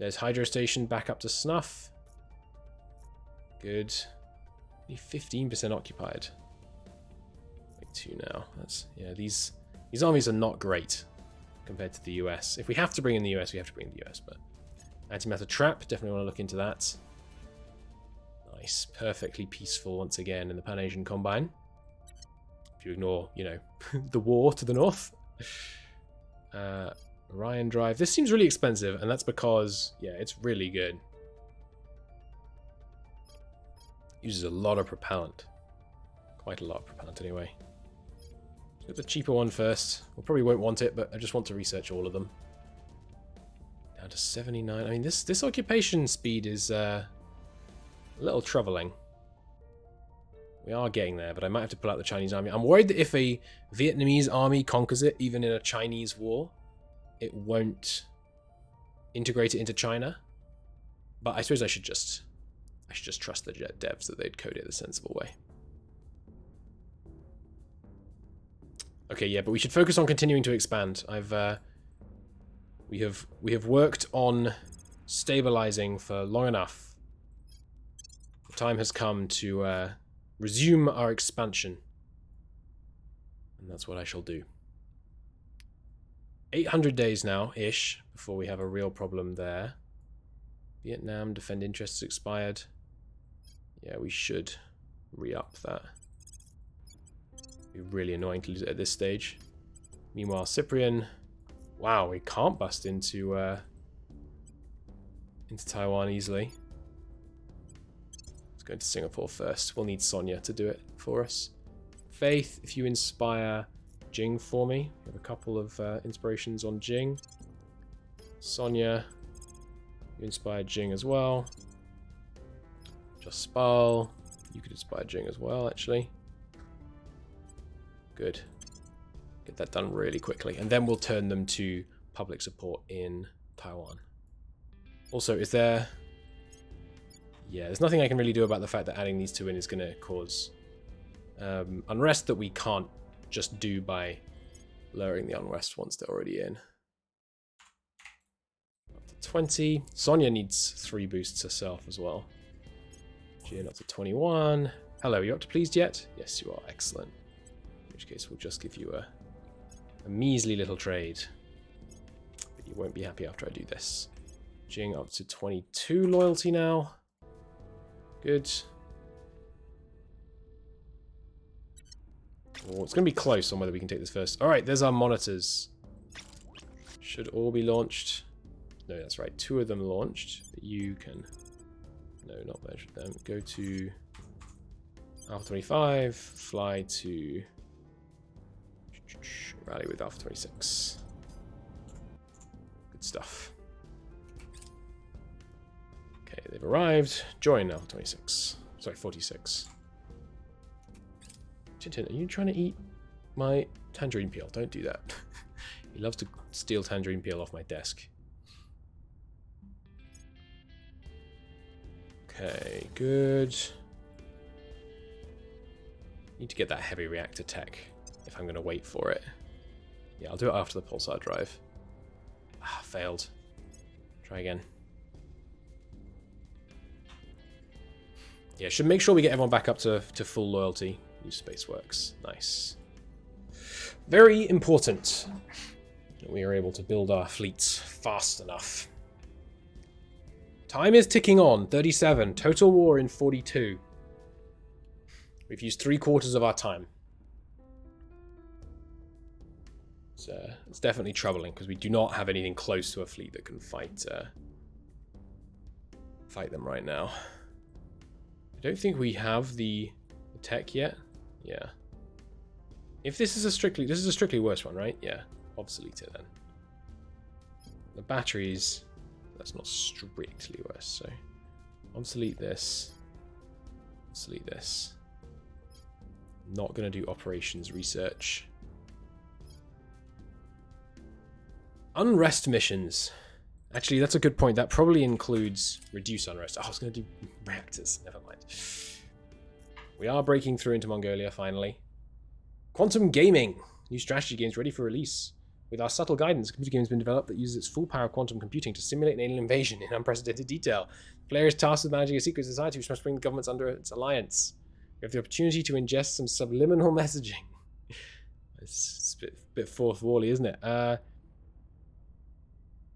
Speaker 1: There's Hydro Station back up to snuff. Good. Only 15% occupied. Like 2 now. That's, yeah, these armies are not great compared to the US. If we have to bring in the US, we have to bring in the US, but antimatter trap, definitely want to look into that. Nice. Perfectly peaceful once again in the Pan-Asian Combine. If you ignore, you know, the war to the north. Orion Drive. This seems really expensive, and that's because, yeah, it's really good. Uses a lot of propellant. Quite a lot of propellant, anyway. Get the cheaper one first. We probably won't want it, but I just want to research all of them. Down to 79. I mean, this occupation speed is a little troubling. We are getting there, but I might have to pull out the Chinese army. I'm worried that if a Vietnamese army conquers it, even in a Chinese war, it won't integrate it into China. But I suppose I should just trust the devs that they'd code it the sensible way. Okay, yeah, but we should focus on continuing to expand. We have worked on stabilizing for long enough. The time has come to resume our expansion. And that's what I shall do. 800 days now-ish before we have a real problem there. Vietnam, defend interests expired. Yeah, we should re-up that. Be really annoying to lose it at this stage. Meanwhile, Cyprian... Wow, we can't bust into Taiwan easily. Let's go into Singapore first. We'll need Sonia to do it for us. Faith, if you inspire Jing for me. We have a couple of inspirations on Jing. Sonia, you inspire Jing as well. Jaspal, you could inspire Jing as well, actually. Good. Get that done really quickly. And then we'll turn them to public support in Taiwan. Also, is there... Yeah, there's nothing I can really do about the fact that adding these 2 in is going to cause unrest that we can't just do by lowering the unrest once they're already in. Up to 20. Sonia needs 3 boosts herself as well. Gian up to 21. Hello, you up to pleased yet? Yes, you are. Excellent. In which case, we'll just give you a measly little trade. But you won't be happy after I do this. Jing up to 22 loyalty now. Good. Oh, it's going to be close on whether we can take this first. Alright, there's our monitors. Should all be launched. No, that's right. 2 of them launched. But you can... No, not measure them. Go to Alpha 25. Fly to... Rally with Alpha 26. Good stuff. Okay, they've arrived. Join Alpha 26. Sorry, 46. Tintin, are you trying to eat my tangerine peel? Don't do that. He loves to steal tangerine peel off my desk. Okay, good. Need to get that heavy reactor tech if I'm going to wait for it. Yeah, I'll do it after the pulsar drive. Ah, failed. Try again. Yeah, should make sure we get everyone back up to full loyalty. Use Spaceworks. Nice. Very important that we are able to build our fleets fast enough. Time is ticking on. 37. Total war in 42. We've used 3/4 of our time. It's definitely troubling because we do not have anything close to a fleet that can fight them right now. I don't think we have the tech yet. Yeah. If this is a strictly worse one, right? Yeah. Obsolete it then. The batteries, that's not strictly worse, so obsolete this. Obsolete this. Not gonna do operations research. Unrest missions. Actually, that's a good point. That probably includes reduce unrest. Oh, I was going to do reactors. Never mind. We are breaking through into Mongolia, finally. Quantum gaming. New strategy games ready for release. With our subtle guidance, a computer game has been developed that uses its full power of quantum computing to simulate an alien invasion in unprecedented detail. The player is tasked with managing a secret society which must bring the governments under its alliance. You have the opportunity to ingest some subliminal messaging. It's a bit fourth wally, isn't it?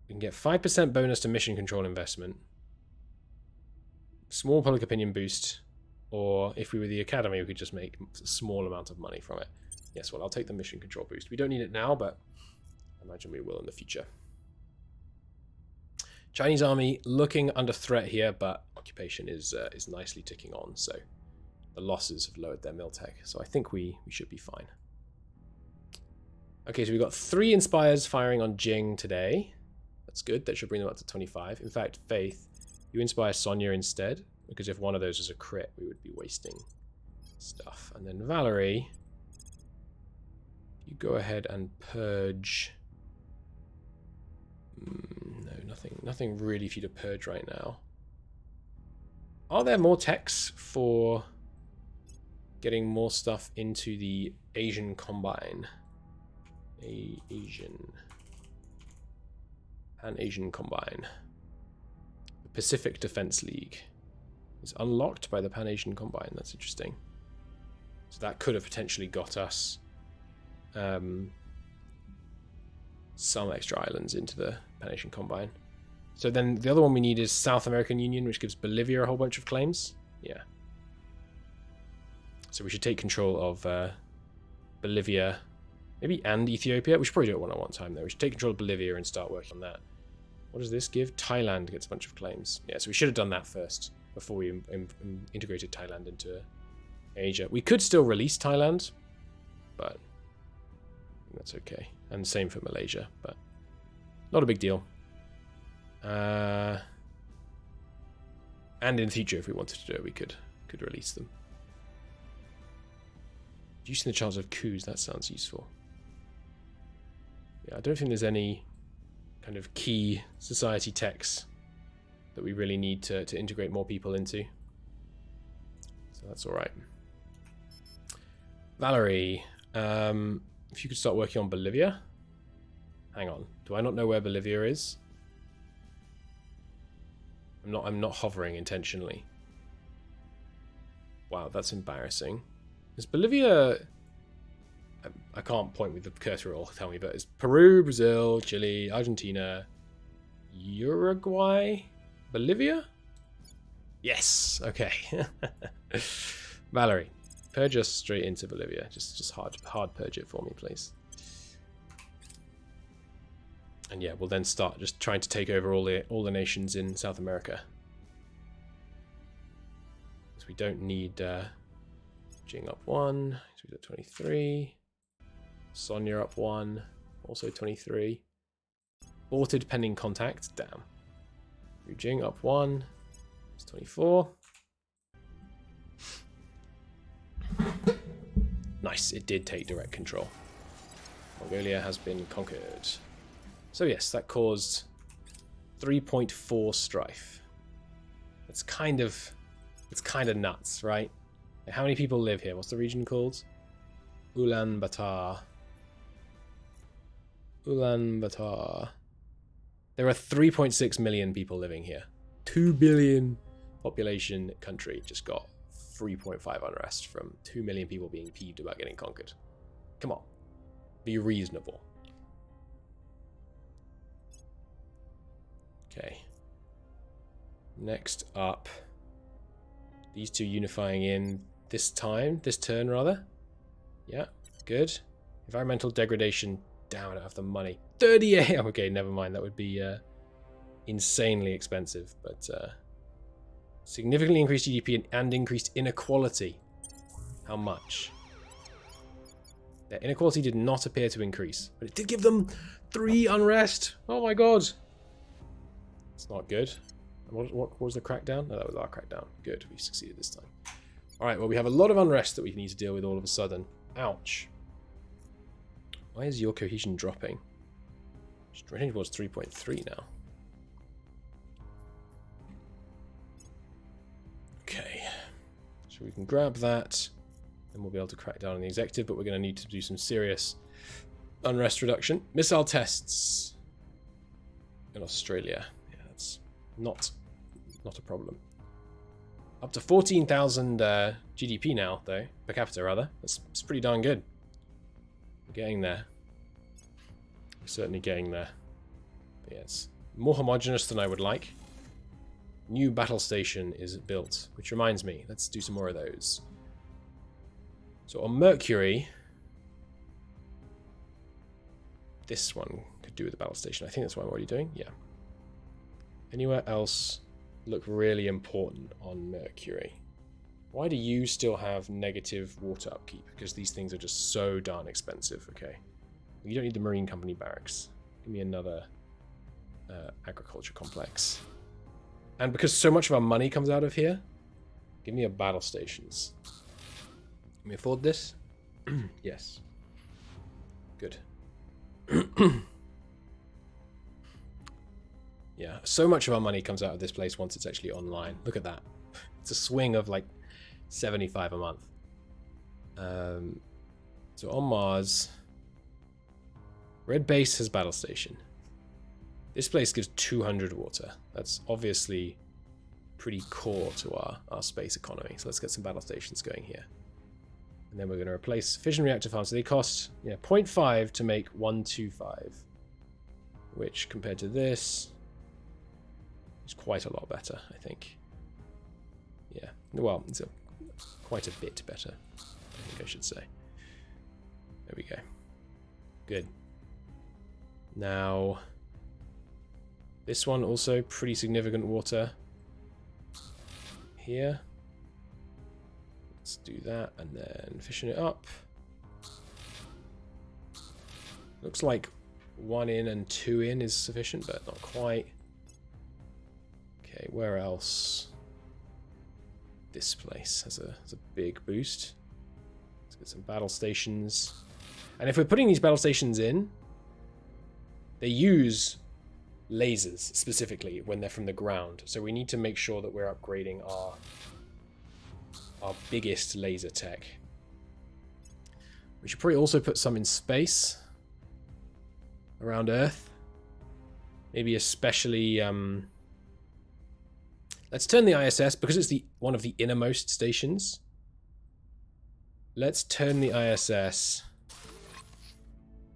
Speaker 1: We can get 5% bonus to mission control investment. Small public opinion boost. Or if we were the academy, we could just make a small amount of money from it. Yes, well, I'll take the mission control boost. We don't need it now, but I imagine we will in the future. Chinese army looking under threat here, but occupation is nicely ticking on, so the losses have lowered their miltech. So I think we should be fine. Okay, so we've got 3 Inspires firing on Jing today. That's good. That should bring them up to 25. In fact, Faith, you inspire Sonia instead, because if one of those was a crit, we would be wasting stuff. And then Valerie, you go ahead and purge. No, nothing really for you to purge right now. Are there more techs for getting more stuff into the Asian Combine? Pan-Asian Combine. The Pacific Defense League is unlocked by the Pan-Asian Combine. That's interesting. So that could have potentially got us some extra islands into the Pan-Asian Combine. So then the other one we need is South American Union, which gives Bolivia a whole bunch of claims. Yeah. So we should take control of Bolivia, maybe, and Ethiopia. We should probably do it one at one time, though. We should take control of Bolivia and start working on that. What does this give? Thailand gets a bunch of claims. Yeah, so we should have done that first before we integrated Thailand into Asia. We could still release Thailand, but that's okay. And same for Malaysia, but not a big deal. And in the future, if we wanted to do it, we could release them. Reducing the chance of coups, that sounds useful. Yeah, I don't think there's any kind of key society techs that we really need to integrate more people into. So that's all right. Valerie, if you could start working on Bolivia. Hang on, do I not know where Bolivia is? I'm not hovering intentionally. Wow, that's embarrassing. Is Bolivia... I can't point with the cursor or tell me, but it's Peru, Brazil, Chile, Argentina, Uruguay, Bolivia? Yes, okay. Valerie, purge us straight into Bolivia. Just hard purge it for me, please. And yeah, we'll then start just trying to take over all the nations in South America. Because we don't need Jing up 1, so we've got 23. Sonia up 1, also 23. Aborted pending contact, damn. Jing up 1, it's 24. Nice, it did take direct control. Mongolia has been conquered. So yes, that caused 3.4 strife. It's kind of nuts, right? How many people live here? What's the region called? Ulaanbaatar. Ulaanbaatar. There are 3.6 million people living here. 2 billion population country just got 3.5 unrest from 2 million people being peeved about getting conquered. Come on. Be reasonable. Okay. Next up. These two unifying in this turn rather. Yeah, good. Environmental degradation down, I don't have the money. 38! Okay, never mind, that would be insanely expensive, but significantly increased GDP and increased inequality. How much? Their inequality did not appear to increase, but it did give them 3 unrest. Oh my god. It's not good. What was the crackdown? No, that was our crackdown. Good, we succeeded this time. Alright, well we have a lot of unrest that we need to deal with all of a sudden. Ouch. Why is your cohesion dropping? It's trending towards 3.3 now. So we can grab that, and we'll be able to crack down on the executive, but we're going to need to do some serious unrest reduction. Missile tests in Australia. Yeah, that's not a problem. Up to 14,000 GDP now, though, per capita, rather. That's pretty darn good. We're getting there. We're certainly getting there. But yeah, it's more homogenous than I would like. New battle station is built, which reminds me, let's do some more of those. So on Mercury, this one could do with the battle station. I think that's what I'm already doing. Yeah. Anywhere else look really important on Mercury? Why do you still have negative water upkeep? Because these things are just so darn expensive. Okay. You don't need the Marine Company barracks. Give me another agriculture complex. And because so much of our money comes out of here, give me a battle stations. Can we afford this? Yes. Good. Yeah, so much of our money comes out of this place once it's actually online. Look at that. It's a swing of like 75 a month. So on Mars, Red Base has battle station. This place gives 200 water. That's obviously pretty core to our space economy. So let's get some battle stations going here. And then we're going to replace fission reactor farms. So they cost 0.5 to make 125, which compared to this is quite a lot better, I think. Yeah, well, it's quite a bit better, I think I should say. There we go. Good. Now, this one also pretty significant water here. Let's do that and then fission it up. Looks like 1 in and 2 in is sufficient, but not quite. Okay, where else? This place has a big boost. Let's get some battle stations. And if we're putting these battle stations in, they use lasers specifically when they're from the ground. So we need to make sure that we're upgrading our biggest laser tech. We should probably also put some in space around Earth. Maybe especially let's turn the ISS, because it's one of the innermost stations. Let's turn the ISS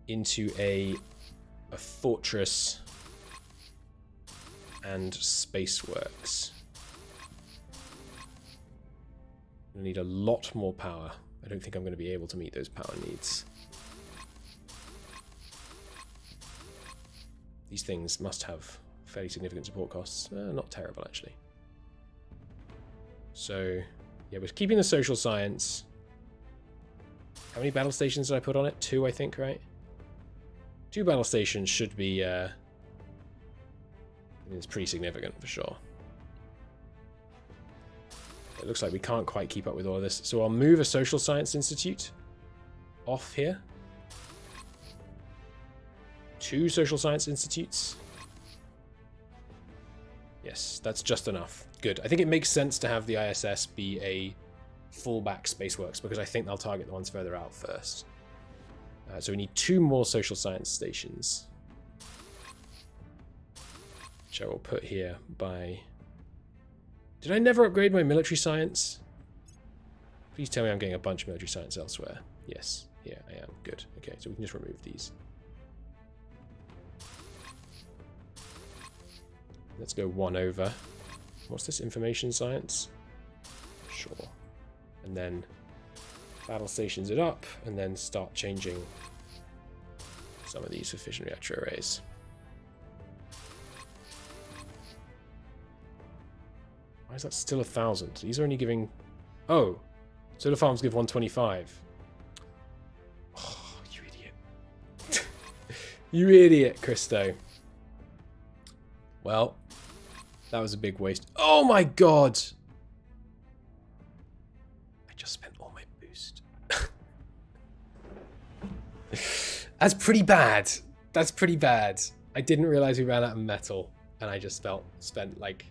Speaker 1: into a fortress and space works. I need a lot more power. I don't think I'm going to be able to meet those power needs. These things must have fairly significant support costs. Not terrible, actually. So, yeah, we're keeping the social science. How many battle stations did I put on it? 2, I think, right? 2 battle stations should be... it's pretty significant, for sure. It looks like we can't quite keep up with all of this. So I'll move a social science institute off here. 2 social science institutes. Yes, that's just enough. Good. I think it makes sense to have the ISS be a fallback spaceworks, because I think they'll target the ones further out first. So we need 2 more social science stations, which I will put here by... Did I never upgrade my military science? Please tell me I'm getting a bunch of military science elsewhere. Yes, yeah, I am. Good. Okay, so we can just remove these. Let's go 1 over. What's this? Information science? Sure. And then battle stations it up, and then start changing some of these for fission reactor arrays. Why is that still 1,000? These are only giving... Oh! Solar farms give 125. Oh, you idiot. You idiot, Christo. Well, that was a big waste. Oh my god! I just spent all my boost. That's pretty bad. That's pretty bad. I didn't realize we ran out of metal, and I just spent like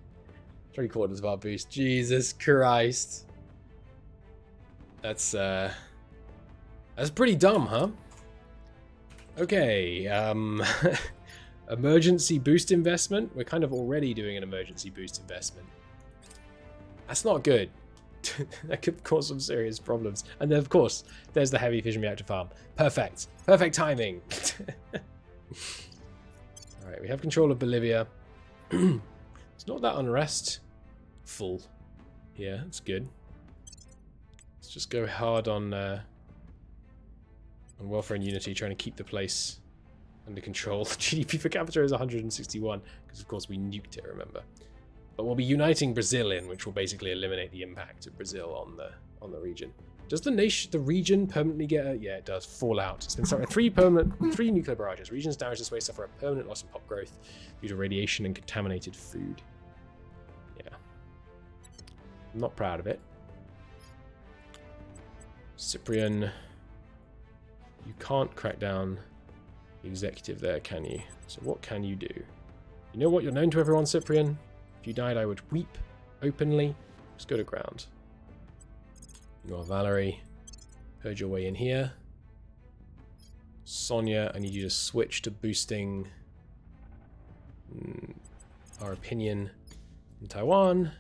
Speaker 1: 3/4 of our boost. Jesus Christ. That's pretty dumb, huh? Okay, emergency boost investment. We're kind of already doing an emergency boost investment. That's not good. That could cause some serious problems. And then, of course, there's the heavy fission reactor farm. Perfect. Perfect timing. Alright, we have control of Bolivia. It's not that unrestful here. It's good. Let's just go hard on welfare and unity, trying to keep the place under control. GDP per capita is 161, because of course we nuked it, remember. But we'll be uniting Brazil in, which will basically eliminate the impact of Brazil on the region. Does the region permanently get a... Yeah, it does. Fallout. It's been suffered three nuclear barrages. Regions damaged this way suffer a permanent loss in pop growth due to radiation and contaminated food. Yeah. I'm not proud of it. Cyprian, you can't crack down the executive there, can you? So what can you do? You know what you're known to everyone, Cyprian? If you died, I would weep openly. Just go to ground. You are Valerie. Heard your way in here. Sonia, I need you to switch to boosting our opinion in Taiwan.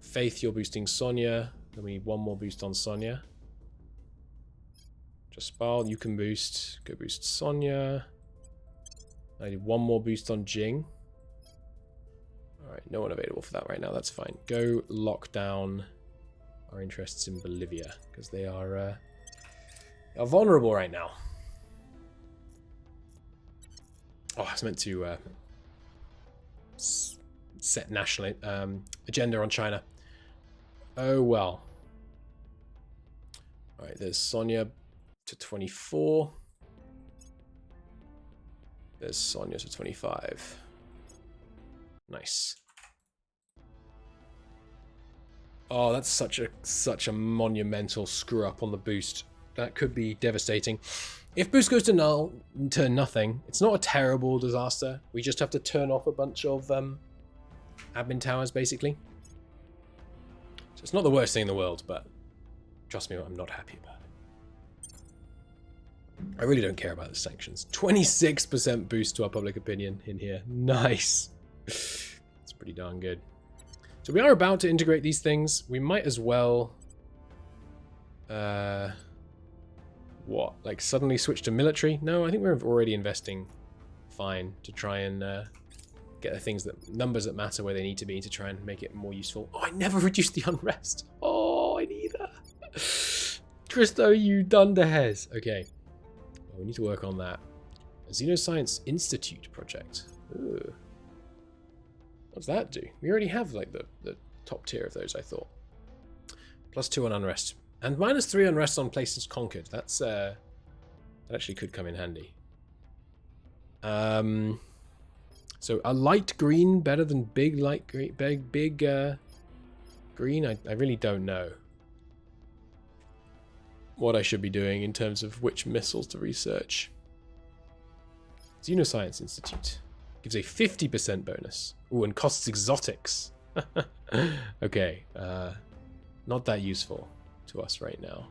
Speaker 1: Faith, you're boosting Sonia. Then we need one more boost on Sonia. Jaspal, you can boost. Go boost Sonia. I need one more boost on Jing. Alright, no one available for that right now. That's fine. Go lock down our interests in Bolivia, because they are vulnerable right now. Oh, I was meant to set national agenda on China. Oh well. Alright, there's Sonia to 24. There's Sonia to 25. Nice. Oh, that's such a monumental screw up on the boost. That could be devastating. If boost goes to nothing, it's not a terrible disaster. We just have to turn off a bunch of admin towers, basically. So it's not the worst thing in the world, but trust me, I'm not happy about it. I really don't care about the sanctions. 26% boost to our public opinion in here. Nice. It's pretty darn good. So we are about to integrate these things. We might as well... what? Like suddenly switch to military? No, I think we're already investing fine to try and get the things numbers that matter where they need to be to try and make it more useful. Oh, I never reduced the unrest. Oh, I need that. Christo, you dunderheads. Okay. Well, we need to work on that. A Xenoscience Institute project. Ooh. What does that do? We already have like the top tier of those, I thought. +2 on unrest. And -3 unrest on places conquered. That's that actually could come in handy. So a light green better than big light green, big green. I really don't know what I should be doing in terms of which missiles to research. Xenoscience Institute gives a 50% bonus. Ooh, and costs exotics. Okay, not that useful to us right now.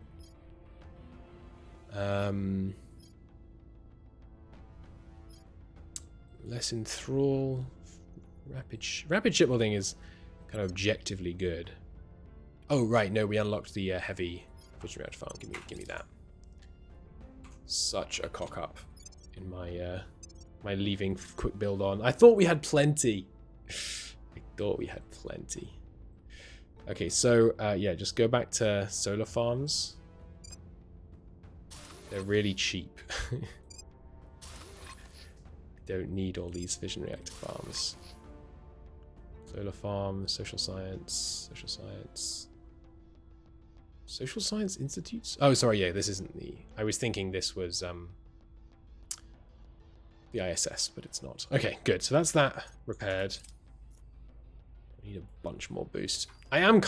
Speaker 1: Less enthrall. Rapid shipbuilding is kind of objectively good. Oh right, no, we unlocked the heavy fission reactor farm. Give me that. Such a cock up in my my leaving quick build on. I thought we had plenty. I thought we had plenty. Okay, so yeah, just go back to solar farms. They're really cheap. Don't need all these fission reactor farms. Solar farm, social science, social science institutes. Oh, sorry, yeah, this isn't the. I was thinking this was the ISS, but it's not. Okay, good. So that's that repaired. I need a bunch more boost. I'm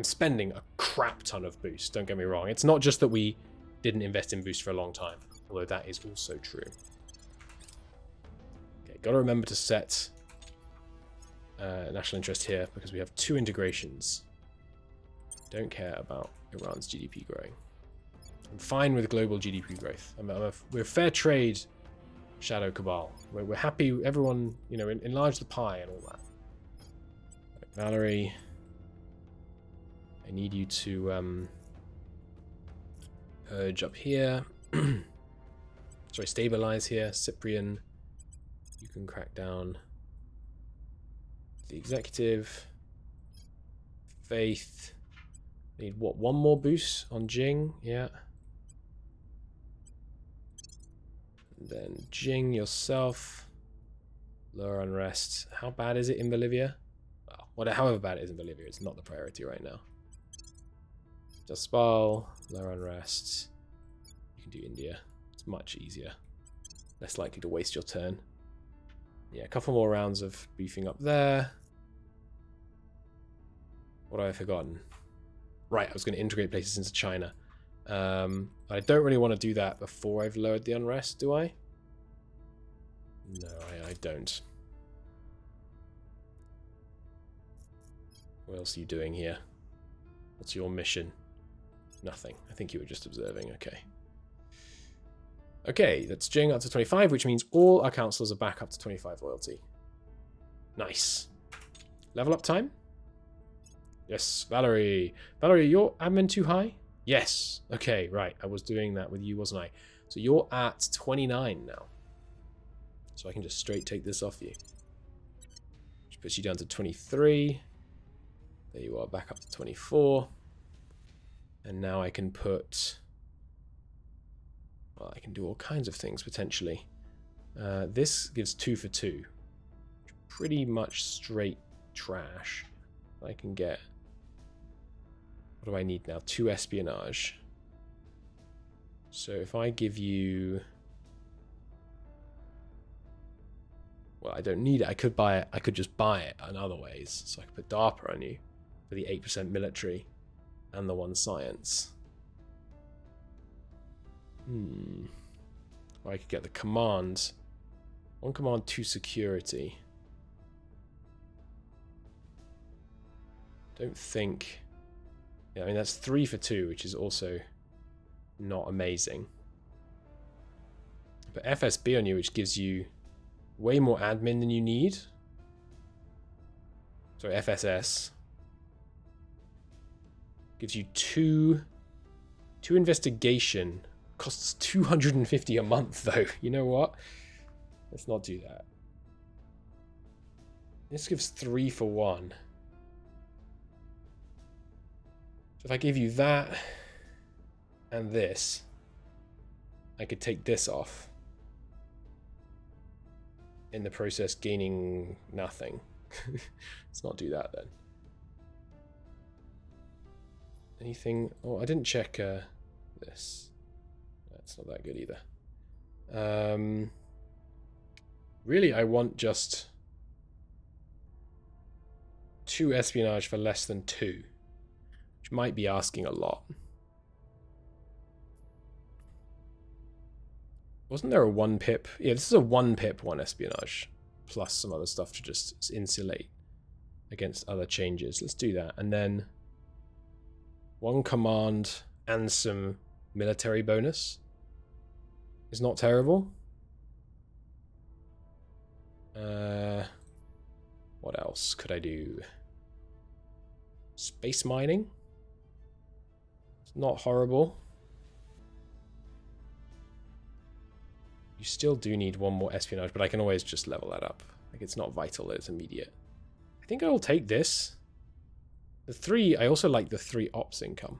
Speaker 1: spending a crap ton of boost. Don't get me wrong. It's not just that we didn't invest in boost for a long time, although that is also true. Got to remember to set national interest here because we have 2 integrations. Don't care about Iran's GDP growing. I'm fine with global GDP growth. We're fair trade, Shadow Cabal. We're happy. Everyone, you know, enlarge the pie and all that. Right, Valerie, I need you to purge up here. Sorry, stabilize here. Cyprian, you can crack down the executive. Faith. Need what? One more boost on Jing? Yeah. And then Jing yourself. Lower unrest. How bad is it in Bolivia? Well, however bad it is in Bolivia, it's not the priority right now. Jaspal, lower unrest. You can do India. It's much easier. Less likely to waste your turn. Yeah, a couple more rounds of beefing up there. What have I forgotten? Right, I was going to integrate places into China. I don't really want to do that before I've lowered the unrest, do I? No, I don't. What else are you doing here? What's your mission? Nothing. I think you were just observing. Okay. Okay, that's Jing up to 25, which means all our councillors are back up to 25 loyalty. Nice. Level up time? Yes, Valerie. Valerie, your admin too high? Yes. Okay, right. I was doing that with you, wasn't I? So you're at 29 now. So I can just straight take this off you. Which puts you down to 23. There you are, back up to 24. And now I can put... Well, I can do all kinds of things, potentially. This gives 2 for 2. Pretty much straight trash. I can get... What do I need now? 2 espionage. So if I give you... Well, I don't need it. I could buy it. I could just buy it in other ways. So I could put DARPA on you for the 8% military and the 1 science. Or I could get the command. 1 command, 2 security. Don't think... Yeah, I mean, that's 3 for 2, which is also not amazing. But FSB on you, which gives you way more admin than you need. So FSS gives you 2 investigation. Costs 250 a month, though. You know what? Let's not do that. This gives 3 for 1. So if I give you that and this, I could take this off. In the process, gaining nothing. Let's not do that then. Anything? Oh, I didn't check this. That's not that good either. Really, I want just 2 espionage for less than 2. Which might be asking a lot. Wasn't there a 1 pip? Yeah, this is a 1 pip, 1 espionage. Plus some other stuff to just insulate against other changes. Let's do that. And then 1 command and some military bonus. Is not terrible. What else could I do? Space mining? Not horrible. You still do need 1 more espionage, but I can always just level that up. Like, it's not vital, it's immediate. I think I will take this. The 3, I also like the 3 ops income.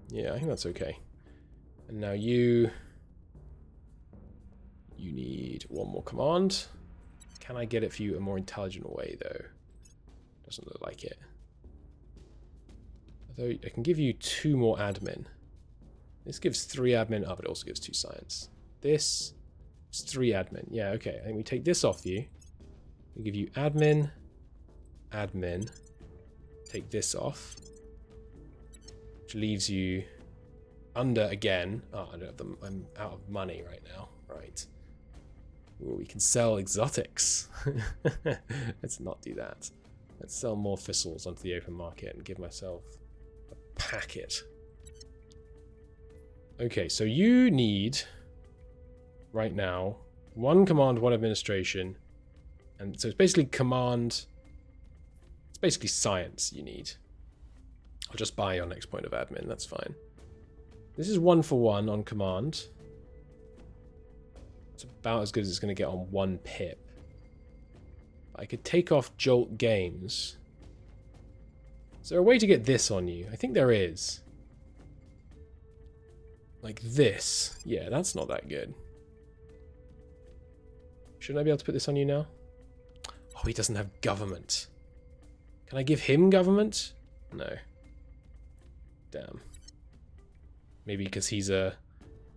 Speaker 1: Yeah, I think that's okay. And now you need 1 more command. Can I get it for you a more intelligent way, though? Doesn't look like it. Although I can give you 2 more admin. This gives 3 admin. Oh, but it also gives 2 science. This is 3 admin. Yeah, okay. I think we take this off you. We give you admin, admin. Take this off. Which leaves you under again. Oh, I don't have them. I'm out of money right now. Right. Ooh, we can sell exotics. Let's not do that. Let's sell more thistles onto the open market and give myself a packet. Okay, so you need, right now, 1 command, 1 administration. And so it's basically command... It's basically science you need. I'll just buy your next point of admin, that's fine. This is 1 for 1 on command. It's about as good as it's going to get on 1 pip. I could take off Jolt Games. Is there a way to get this on you? I think there is. Like this. Yeah, that's not that good. Shouldn't I be able to put this on you now? Oh, he doesn't have government. Can I give him government? No. Damn. Maybe because he's a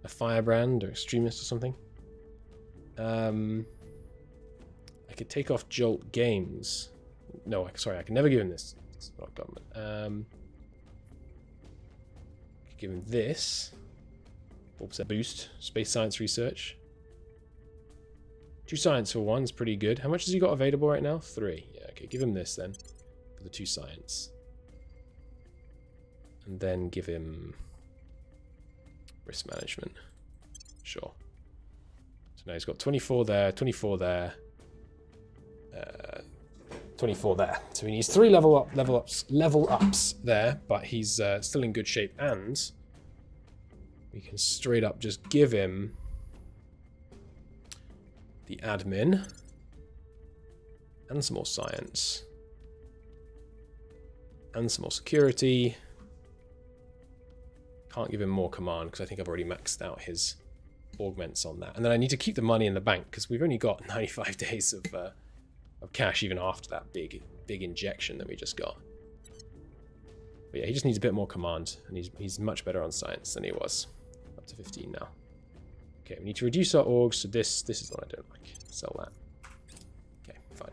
Speaker 1: firebrand or extremist or something. I could take off Jolt Games. No, sorry, I can never give him this. It's not government. Give him this. 4% boost. Space science research. 2 science for 1 is pretty good. How much has he got available right now? 3. Yeah, okay, give him this then. For the 2 science. And then give him risk management. Sure. So now he's got 24 there, 24 there, 24 there. So he needs 3 level ups there, but he's still in good shape, and we can straight up just give him the admin and some more science and some more security. Can't give him more command because I think I've already maxed out his augments on that. And then I need to keep the money in the bank because we've only got 95 days of cash even after that big injection that we just got. But yeah, he just needs a bit more command, and he's much better on science than he was. Up to 15 now. Okay, we need to reduce our orgs, so this is what I don't like. Sell that. Okay, fine.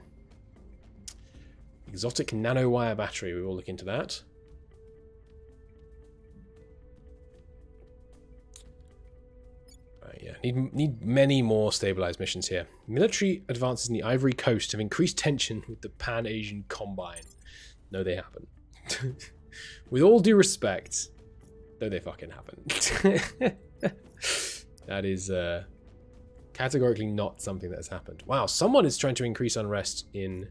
Speaker 1: Exotic nanowire battery, we will look into that. Right, yeah, need many more stabilized missions here. Military advances in the Ivory Coast have increased tension with the Pan-Asian Combine. No, they haven't. With all due respect, though they fucking haven't. That is categorically not something that has happened. Wow, someone is trying to increase unrest in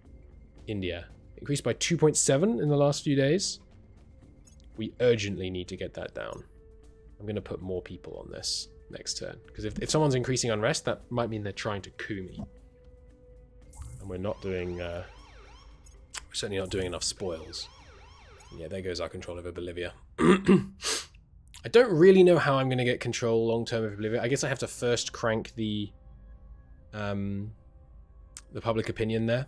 Speaker 1: India. Increased by 2.7 in the last few days. We urgently need to get that down. I'm going to put more people on this next turn. Because if someone's increasing unrest, that might mean they're trying to coup me. And we're not doing... we're certainly not doing enough spoils. Yeah, there goes our control over Bolivia. I don't really know how I'm going to get control long-term over Bolivia. I guess I have to first crank the public opinion there.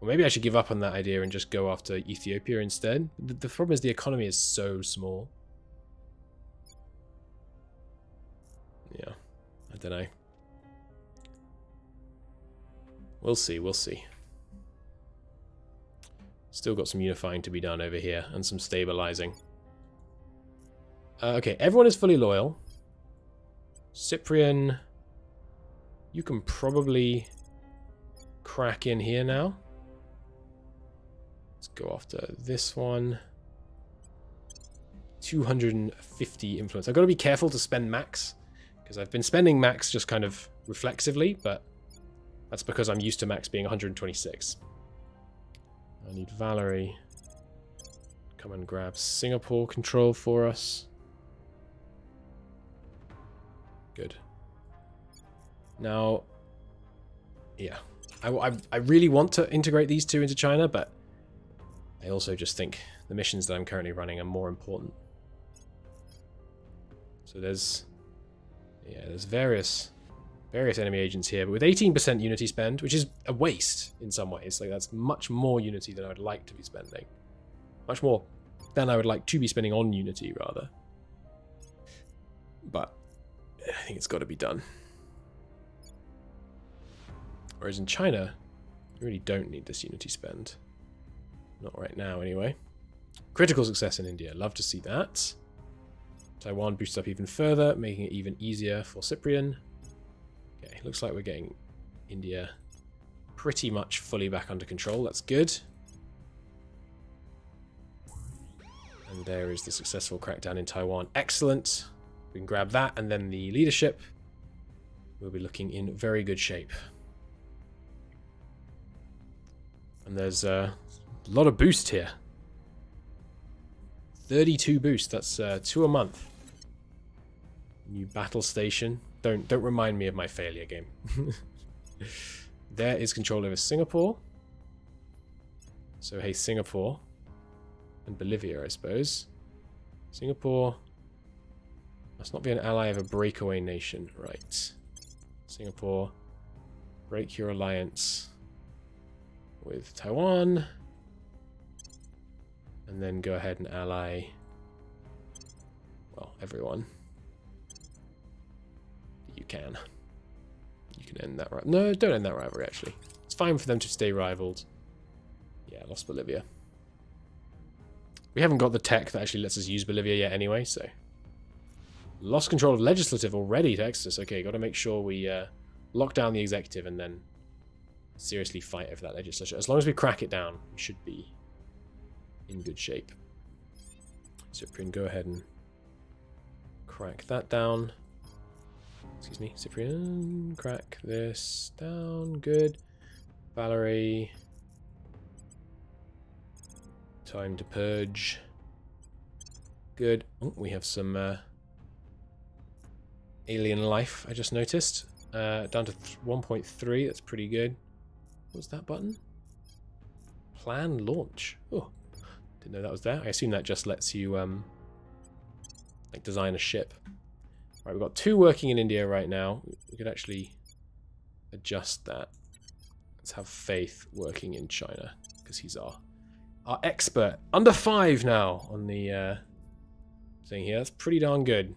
Speaker 1: Or maybe I should give up on that idea and just go after Ethiopia instead. The problem is the economy is so small. Yeah, I don't know. We'll see, we'll see. Still got some unifying to be done over here and some stabilizing. Okay, everyone is fully loyal. Cyprian, you can probably crack in here now. Let's go after this one. 250 influence. I've got to be careful to spend max, because I've been spending max just kind of reflexively, but that's because I'm used to max being 126. I need Valerie. Come and grab Singapore control for us. Good. Now, yeah. I really want to integrate these two into China, but I also just think the missions that I'm currently running are more important. So there's various enemy agents here, but with 18% unity spend, which is a waste in some ways. Like, that's much more unity than I would like to be spending. Much more than I would like to be spending on unity, rather. But I think it's got to be done. Whereas in China, you really don't need this unity spend. Not right now, anyway. Critical success in India. Love to see that. Taiwan boosts up even further, making it even easier for Cyprian. Okay, looks like we're getting India pretty much fully back under control. That's good. And there is the successful crackdown in Taiwan. Excellent. We can grab that, and then the leadership. We'll be looking in very good shape. And there's a lot of boost here. 32 boost. That's 2 a month. New battle station. Don't remind me of my failure game. There is control over Singapore. So hey, Singapore and Bolivia, I suppose. Singapore must not be an ally of a breakaway nation, right? Singapore, break your alliance with Taiwan, and then go ahead and ally, well, everyone. You can end that right. No, don't end that rivalry, actually. It's fine for them to stay rivaled. Yeah, lost Bolivia. We haven't got the tech that actually lets us use Bolivia yet anyway, so. Lost control of legislative already to Exodus. Okay, got to make sure we lock down the executive and then seriously fight over that legislature. As long as we crack it down, we should be in good shape. Cyprian, go ahead and crack that down. Excuse me, Cyprian, crack this down. Good. Valerie. Time to purge. Good. Oh, we have some alien life, I just noticed. Down to 1.3, that's pretty good. What's that button? Plan launch. Oh, didn't know that was there. I assume that just lets you like design a ship. Right, we've got 2 working in India right now. We could actually adjust that. Let's have Faith working in China, because he's our expert. Under 5 now on the thing here. That's pretty darn good.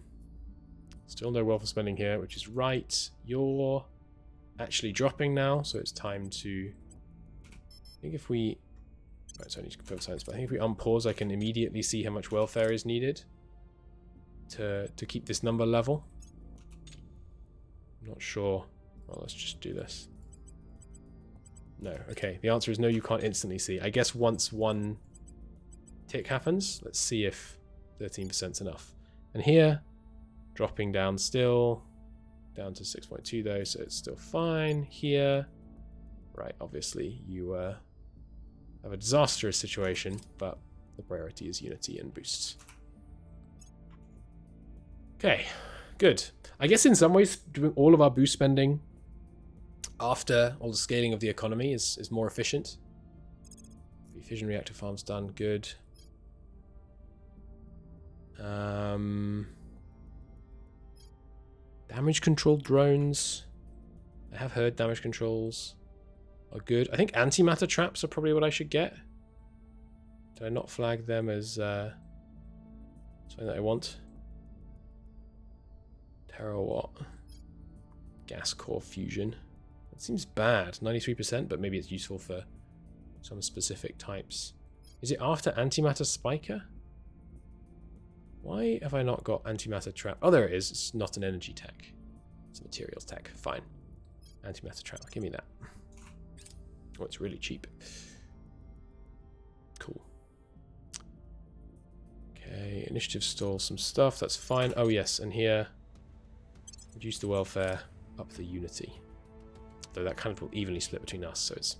Speaker 1: Still no wealth for spending here, which is right. You're actually dropping now, so it's time to... I think if we... Right, so I need to confirm science, but I think if we unpause, I can immediately see how much welfare is needed to keep this number level. I'm not sure. Well, let's just do this. No, okay. The answer is no, you can't instantly see. I guess once one tick happens, let's see if 13% is enough. And here, dropping down still, down to 6.2 though, so it's still fine. Here, right, obviously you have a disastrous situation, but the priority is unity and boosts. Okay, good. I guess in some ways, doing all of our boost spending after all the scaling of the economy is more efficient. The fission reactor farm's done, good. Damage control drones. I have heard damage controls are good. I think antimatter traps are probably what I should get. Did I not flag them as something that I want? Terra what? Gas core fusion. That seems bad. 93%, but maybe it's useful for some specific types. Is it after antimatter spiker? Why have I not got antimatter trap? Oh, there it is. It's not an energy tech. It's a materials tech. Fine. Antimatter trap. Give me that. Oh, it's really cheap. Cool. Okay, initiative stall some stuff. That's fine. Oh, yes, and here, reduce the welfare, up the unity. Though that kind of will evenly split between us, so it's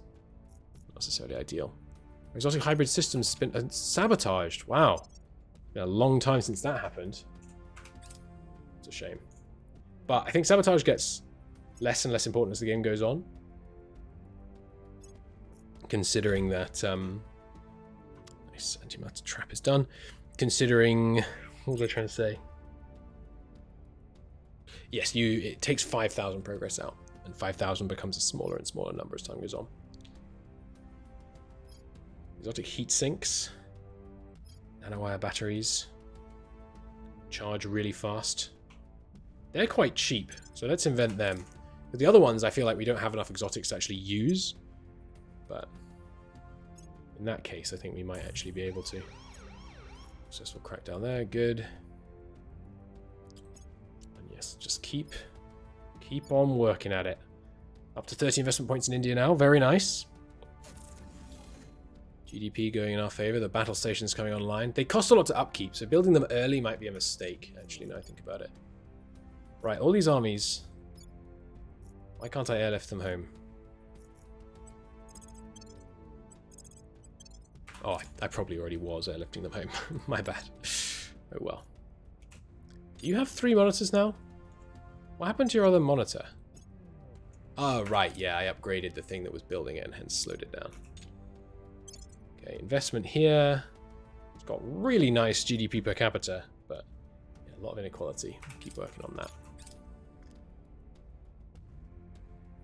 Speaker 1: not necessarily ideal. Exotic hybrid systems has been sabotaged. Wow. Been a long time since that happened. It's a shame. But I think sabotage gets less and less important as the game goes on. Considering that nice antimatter trap is done. Considering, what was I trying to say? Yes, it takes 5,000 progress out, and 5,000 becomes a smaller and smaller number as time goes on. Exotic heat sinks, nanowire batteries, charge really fast. They're quite cheap, so let's invent them. But the other ones, I feel like we don't have enough exotics to actually use. But in that case, I think we might actually be able to. Successful crackdown there, good. And yes, just keep on working at it. Up to 30 investment points in India now, very nice. GDP going in our favor. The battle station's coming online. They cost a lot to upkeep, so building them early might be a mistake, actually, now I think about it. Right, all these armies. Why can't I airlift them home? Oh, I probably already was airlifting them home. My bad. Oh well. Do you have 3 monitors now? What happened to your other monitor? Oh, right, yeah, I upgraded the thing that was building it and hence slowed it down. Okay, investment here. It's got really nice GDP per capita, but yeah, a lot of inequality. Keep working on that.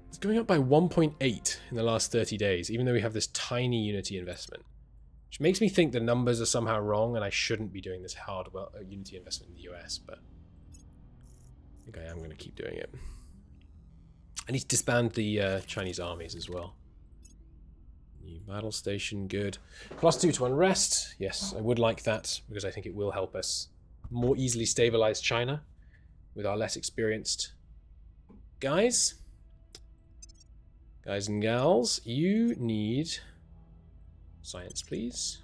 Speaker 1: It's going up by 1.8 in the last 30 days, even though we have this tiny Unity investment. Which makes me think the numbers are somehow wrong and I shouldn't be doing this hard Unity investment in the US, but I think I am going to keep doing it. I need to disband the Chinese armies as well. New battle station, good. +2 to unrest. Yes, I would like that because I think it will help us more easily stabilize China with our less experienced guys. Guys and gals, you need science, please.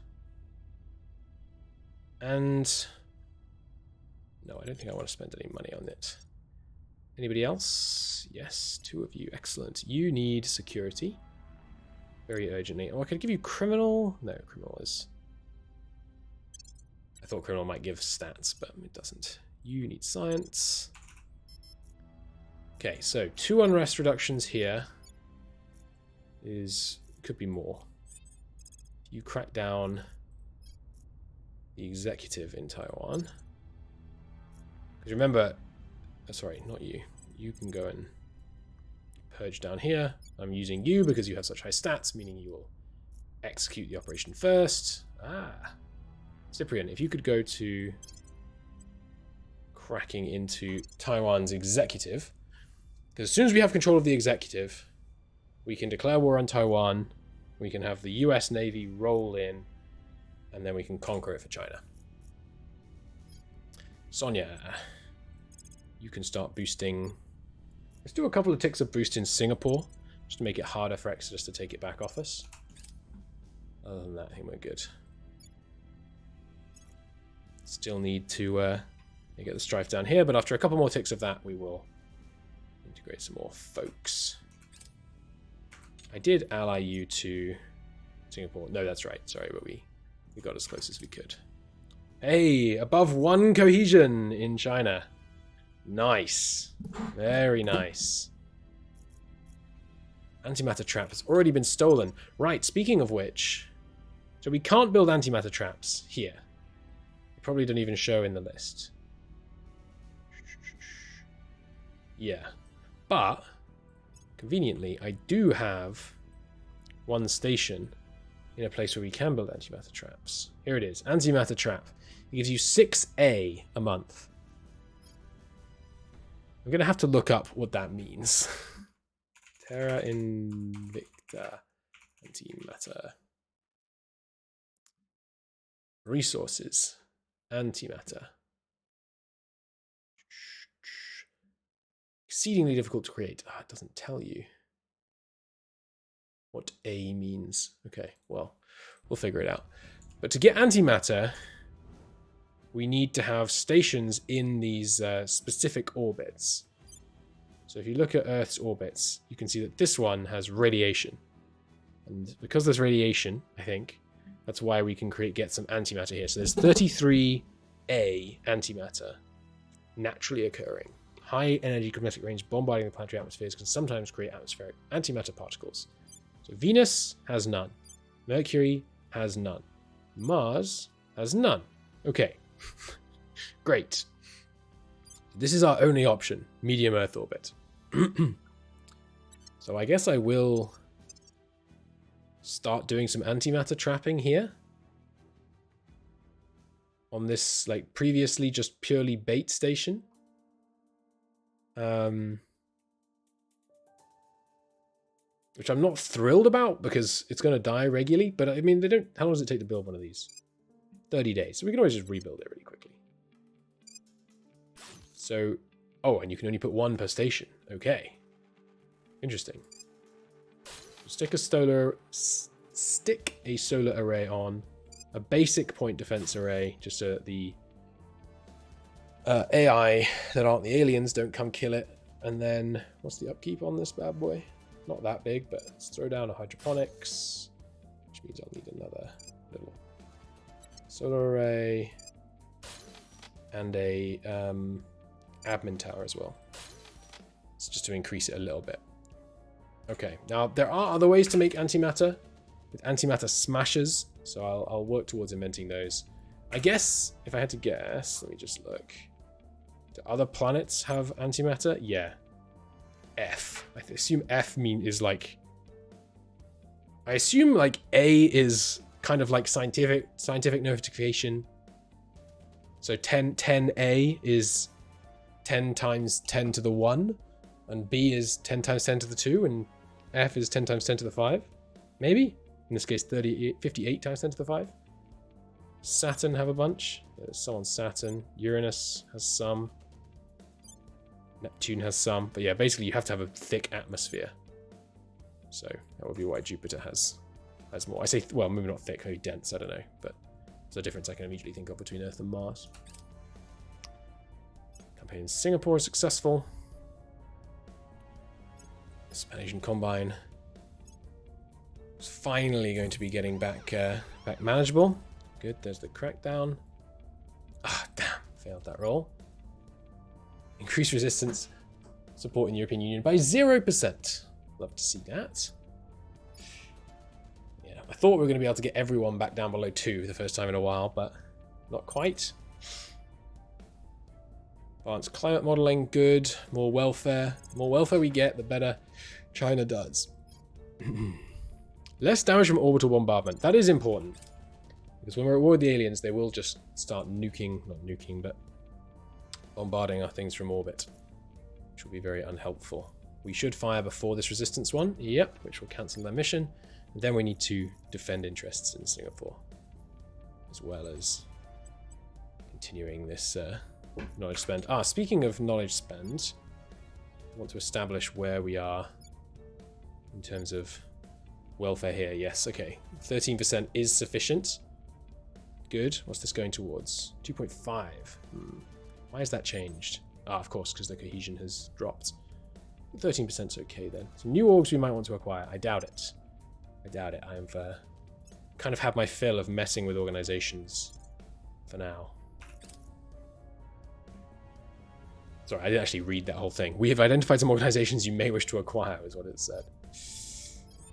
Speaker 1: And no, I don't think I want to spend any money on it. Anybody else? Yes, 2 of you. Excellent. You need security. Very urgently. Oh, I could give you criminal. No, criminal is... I thought criminal might give stats, but it doesn't. You need science. Okay, so 2 unrest reductions here. Could be more. You crack down the executive in Taiwan. Because remember... sorry, not you. You can go and purge down here. I'm using you because you have such high stats, meaning you will execute the operation first. Ah. Cyprian, if you could go to cracking into Taiwan's executive. Because as soon as we have control of the executive, we can declare war on Taiwan, we can have the US Navy roll in, and then we can conquer it for China. Sonia, you can start boosting. Let's do a couple of ticks of boost in Singapore, just to make it harder for Exodus to take it back off us. Other than that, I think we're good. Still need to get the strife down here, but after a couple more ticks of that, we will integrate some more folks. I did ally you to Singapore. No, that's right. Sorry, but we got as close as we could. Hey, above 1 cohesion in China. Nice. Very nice. Antimatter trap has already been stolen. Right, speaking of which, so we can't build antimatter traps here. They probably don't even show in the list. Yeah. But, conveniently, I do have 1 station in a place where we can build antimatter traps. Here it is, antimatter trap. It gives you 6A a month. I'm going to have to look up what that means. Terra Invicta antimatter. Resources. Antimatter. Exceedingly difficult to create. It doesn't tell you what A means. Okay, well, we'll figure it out. But to get antimatter, we need to have stations in these specific orbits. So if you look at Earth's orbits, you can see that this one has radiation. And because there's radiation, I think, that's why we can get some antimatter here. So there's 33A antimatter naturally occurring. High energy kinetic range bombarding the planetary atmospheres can sometimes create atmospheric antimatter particles. So Venus has none. Mercury has none. Mars has none. Okay. Great. This is our only option. Medium Earth orbit. So I guess I will start doing some antimatter trapping here. On this, like, previously just purely bait station. Which I'm not thrilled about because it's going to die regularly. But I mean, how long does it take to build one of these? 30 days. So we can always just rebuild it really quickly. So, oh, and you can only put 1 per station. Okay. Interesting. Stick a stick a solar array on, a basic point defense array, just so that the AI that aren't the aliens don't come kill it. And then, what's the upkeep on this bad boy? Not that big, but let's throw down a hydroponics, which means I'll need another little solar array and a admin tower as well. It's just to increase it a little bit. Okay, now there are other ways to make antimatter with antimatter smashers, so I'll work towards inventing those. I guess, if I had to guess, let me just look. Do other planets have antimatter? Yeah. F. I assume F is like... I assume like A is kind of like scientific notification. So 10A is 10 times 10 to the 1, and B is 10 times 10 to the 2, and F is 10 times 10 to the 5. Maybe? In this case, 58 times 10 to the 5. Saturn have a bunch. There's some on Saturn. Uranus has some. Neptune has some. But yeah, basically you have to have a thick atmosphere. So that would be why Jupiter has more. I say, well, maybe not thick, maybe dense, I don't know. But there's a difference I can immediately think of between Earth and Mars. Campaign in Singapore is successful. Spanish Combine is finally going to be getting back manageable. Good, there's the crackdown. Ah, damn, failed that roll. Increased resistance support in the European Union by 0%. Love to see that. Yeah, I thought we were going to be able to get everyone back down below 2 for the first time in a while, but not quite. Advanced climate modeling, good. More welfare. The more welfare we get, the better China does. Less damage from orbital bombardment. That is important. Because when we're at war with the aliens, they will just start nuking, not nuking, but bombarding our things from orbit, which will be very unhelpful. We should fire before this resistance one, yep, which will cancel their mission. And then we need to defend interests in Singapore, as well as continuing this knowledge spend. Ah, speaking of knowledge spend, I want to establish where we are in terms of welfare here. Yes, okay. 13% is sufficient. Good. What's this going towards? 2.5. Why has that changed? Ah, of course, because the cohesion has dropped. 13% is okay then. Some new orgs we might want to acquire. I doubt it. I doubt it. I've kind of had my fill of messing with organizations for now. Sorry, I didn't actually read that whole thing. We have identified some organizations you may wish to acquire, is what it said.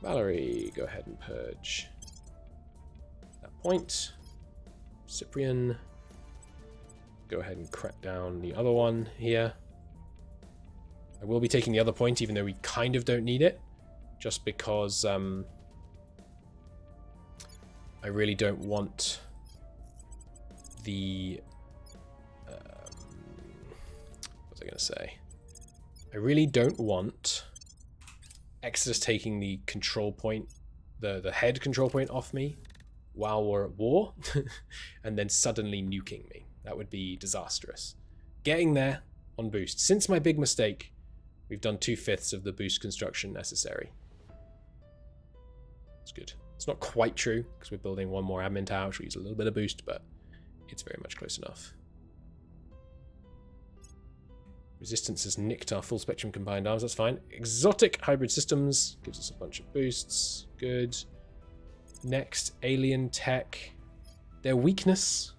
Speaker 1: Valerie, go ahead and purge that point. Cyprian, go ahead and crack down the other one here. I will be taking the other point, even though we kind of don't need it, just because I really don't want the... what was I going to say? I really don't want Exodus taking the control point, the head control point off me while we're at war, and then suddenly nuking me. That would be disastrous. Getting there on boost. Since my big mistake, we've done 2/5 of the boost construction necessary. It's good. It's not quite true, because we're building one more admin tower, which will use a little bit of boost, but it's very much close enough. Resistance has nicked our full spectrum combined arms, that's fine. Exotic hybrid systems gives us a bunch of boosts. Good. Next, alien tech. Their weakness.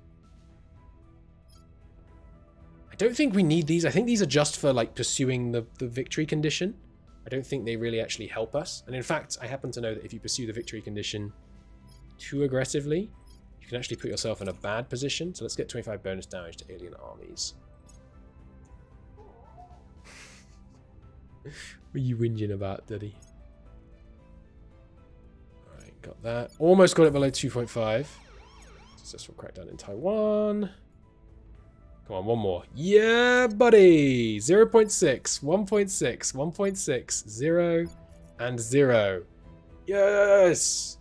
Speaker 1: I don't think we need these. I think these are just for like pursuing the victory condition. I don't think they really actually help us. And in fact, I happen to know that if you pursue the victory condition too aggressively, you can actually put yourself in a bad position. So let's get 25 bonus damage to alien armies. What are you whinging about, Daddy? Alright, got that. Almost got it below 2.5. Successful crackdown in Taiwan. Come on, one more. Yeah, buddy! 0.6, 1.6, 1.6, 0, and 0. Yes!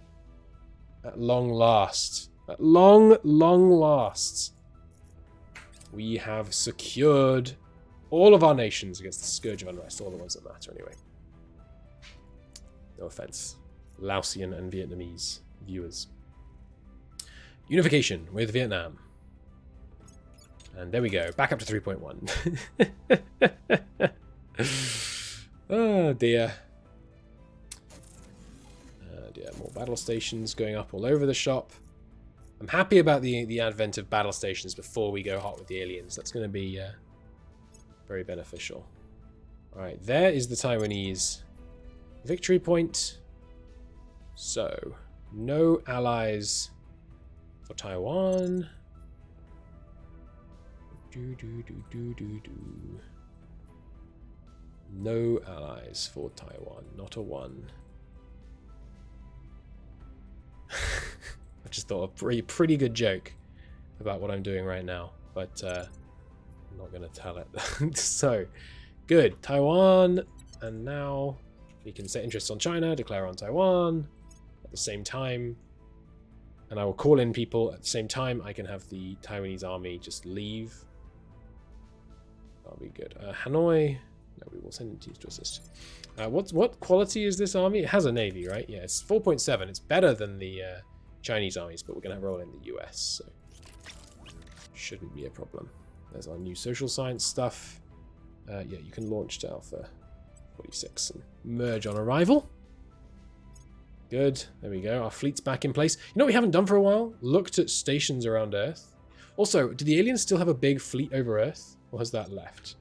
Speaker 1: At long last. At long last. We have secured all of our nations against the scourge of unrest. All the ones that matter, anyway. No offense. Laotian and Vietnamese viewers. Unification with Vietnam. And there we go. Back up to 3.1. Oh dear. Oh dear. More battle stations going up all over the shop. I'm happy about the advent of battle stations before we go hot with the aliens. That's going to be very beneficial. Alright, there is the Taiwanese victory point. So, no allies for Taiwan. No allies for Taiwan. Not a one. I just thought a pretty good joke about what I'm doing right now, but I'm not going to tell it. So, good. Taiwan, and now we can set interests on China, declare on Taiwan at the same time, and I will call in people at the same time. I can have the Taiwanese army just leave. That'll be good. Hanoi, no, we will send teams to assist. What quality is this army? It has a navy, right? Yeah, it's 4.7. It's better than the Chinese armies, but we're going to roll in the US, so shouldn't be a problem. There's our new social science stuff. Yeah, you can launch to Alpha 46 and merge on arrival. Good. There we go. Our fleet's back in place. You know what we haven't done for a while? Looked at stations around Earth. Also, do the aliens still have a big fleet over Earth? Or has that left?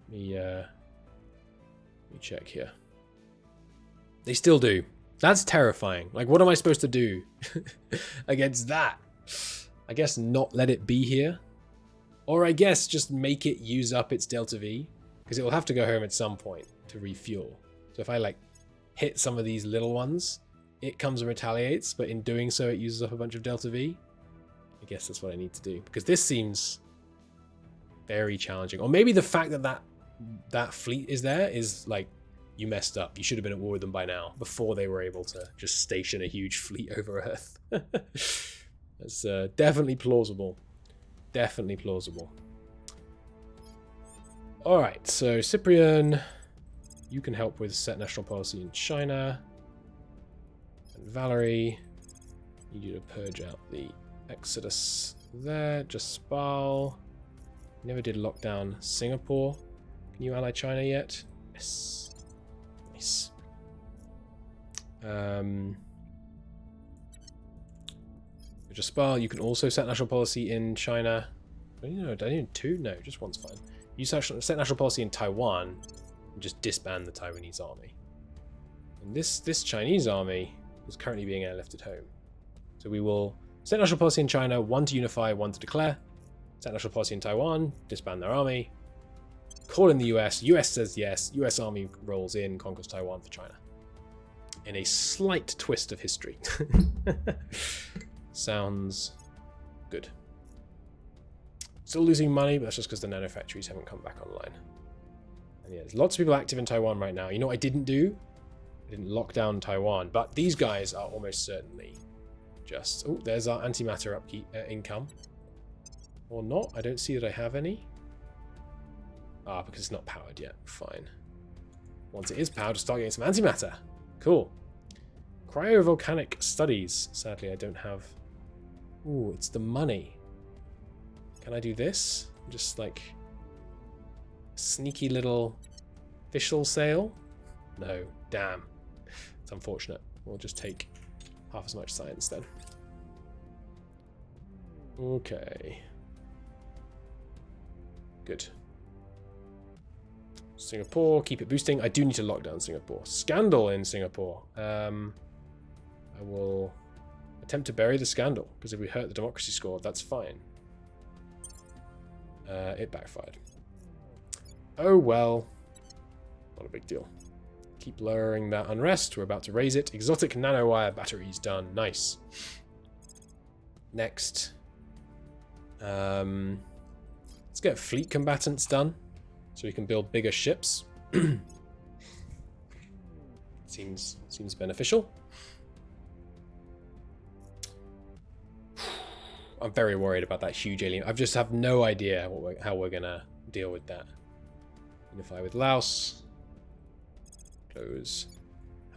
Speaker 1: Let me check here. They still do. That's terrifying. Like, what am I supposed to do against that? I guess not let it be here. Or I guess just make it use up its Delta V. Because it will have to go home at some point to refuel. So if I, like, hit some of these little ones, it comes and retaliates. But in doing so, it uses up a bunch of Delta V. I guess that's what I need to do. Because this seems very challenging. Or maybe the fact that that fleet is there is, like, you messed up. You should have been at war with them by now, before they were able to just station a huge fleet over Earth. That's definitely plausible. Definitely plausible. Alright, so Cyprian, you can help with set national policy in China. And Valerie, need you to purge out the Exodus there. Jaspal, never did lock down Singapore. Can you ally China yet? Yes. Nice. Jaspal, you can also set national policy in China. Do I need two? No, just one's fine. You set national policy in Taiwan and just disband the Taiwanese army. And this Chinese army is currently being airlifted home. So we will set national policy in China, one to unify, one to declare. Set national policy in Taiwan, disband their army. Call in the US. US says yes. US army rolls in, conquers Taiwan for China. In a slight twist of history. Sounds good. Still losing money, but that's just because the nano factories haven't come back online. And yeah, there's lots of people active in Taiwan right now. You know what I didn't do? I didn't lock down Taiwan, but these guys are almost certainly just... Oh, there's our antimatter upkeep income. Or not. I don't see that I have any. Ah, because it's not powered yet. Fine. Once it is powered, to start getting some antimatter. Cool. Cryovolcanic studies. Sadly, I don't have... Ooh, it's the money. Can I do this? Just like... sneaky little official sale? No. Damn. It's unfortunate. We'll just take half as much science then. Okay. Good. Singapore, keep it boosting. I do need to lock down Singapore. Scandal in Singapore. I will attempt to bury the scandal, because if we hurt the democracy score, that's fine. It backfired. Oh well. Not a big deal. Keep lowering that unrest. We're about to raise it. Exotic nanowire batteries done. Nice. Next. Let's get fleet combatants done, so we can build bigger ships. Seems beneficial. I'm very worried about that huge alien. I just have no idea how we're gonna deal with that. Unify with Laos. Close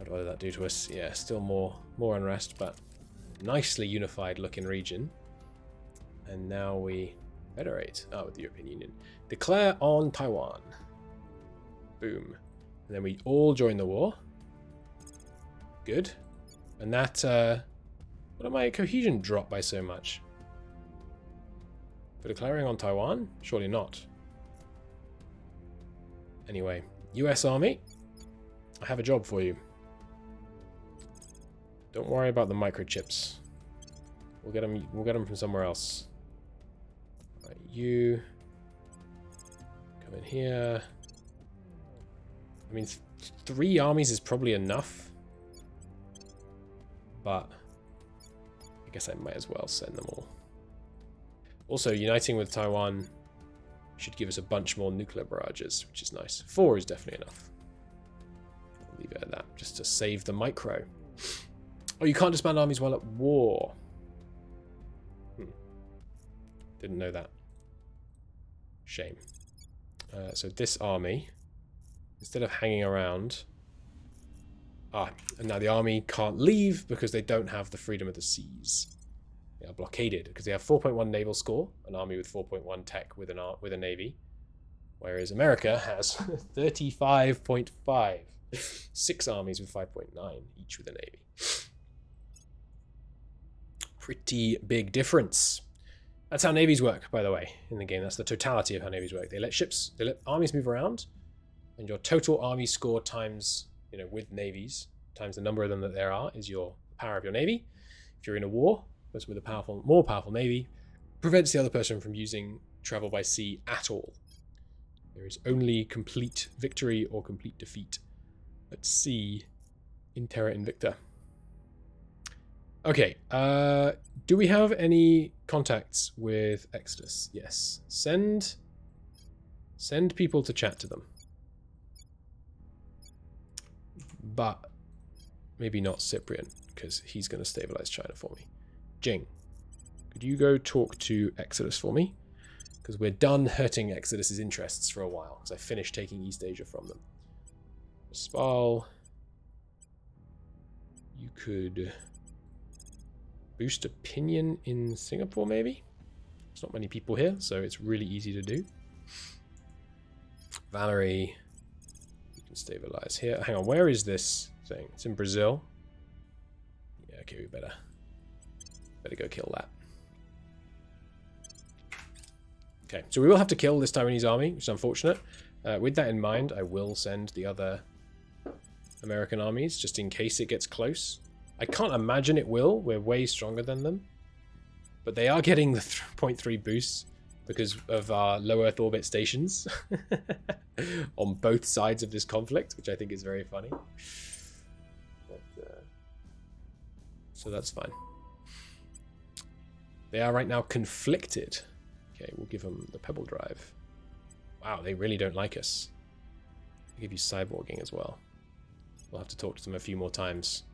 Speaker 1: What did that do to us? Yeah, still more unrest, but nicely unified looking region. And now we federate with the European Union. Declare on Taiwan. Boom. And then we all join the war. Good. And that, what did my cohesion drop by so much? For declaring on Taiwan? Surely not. Anyway, US Army, I have a job for you. Don't worry about the microchips. We'll get them from somewhere else. Right, you come in here. I mean, 3 armies is probably enough, but I guess I might as well send them all. Also, uniting with Taiwan should give us a bunch more nuclear barrages, which is nice. 4 is definitely enough. I'll leave it at that, just to save the micro. Oh, you can't disband armies while at war. Didn't know that. Shame. So this army, instead of hanging around... and now the army can't leave because they don't have the freedom of the seas. They are blockaded because they have 4.1 naval score, an army with 4.1 tech with a navy, whereas America has 35.5. 6 armies with 5.9, each with a navy. Pretty big difference. That's how navies work, by the way, in the game. That's the totality of how navies work. They let armies move around, and your total army score times, with navies, times the number of them that there are, is your power of your navy. If you're in a war, person with a more powerful navy prevents the other person from using travel by sea at all. There is only complete victory or complete defeat at sea in Terra Invicta. Okay, do we have any contacts with Exodus? Yes. Send people to chat to them. But maybe not Cyprian, because he's going to stabilize China for me. Jing, could you go talk to Exodus for me? Because we're done hurting Exodus's interests for a while, because I finished taking East Asia from them. Spal, you could boost opinion in Singapore, maybe? There's not many people here, so it's really easy to do. Valerie, you can stabilize here. Hang on, where is this thing? It's in Brazil. Yeah, okay, we better go kill that. Okay, so we will have to kill this Taiwanese army, which is unfortunate. With that in mind, I will send the other American armies, just in case it gets close. I can't imagine it will. We're way stronger than them. But they are getting the 0.3 boosts because of our low Earth orbit stations on both sides of this conflict, which I think is very funny. But, so that's fine. They are right now conflicted. Okay, we'll give them the Pebble Drive. Wow, they really don't like us. I'll give you cyborging as well. We'll have to talk to them a few more times.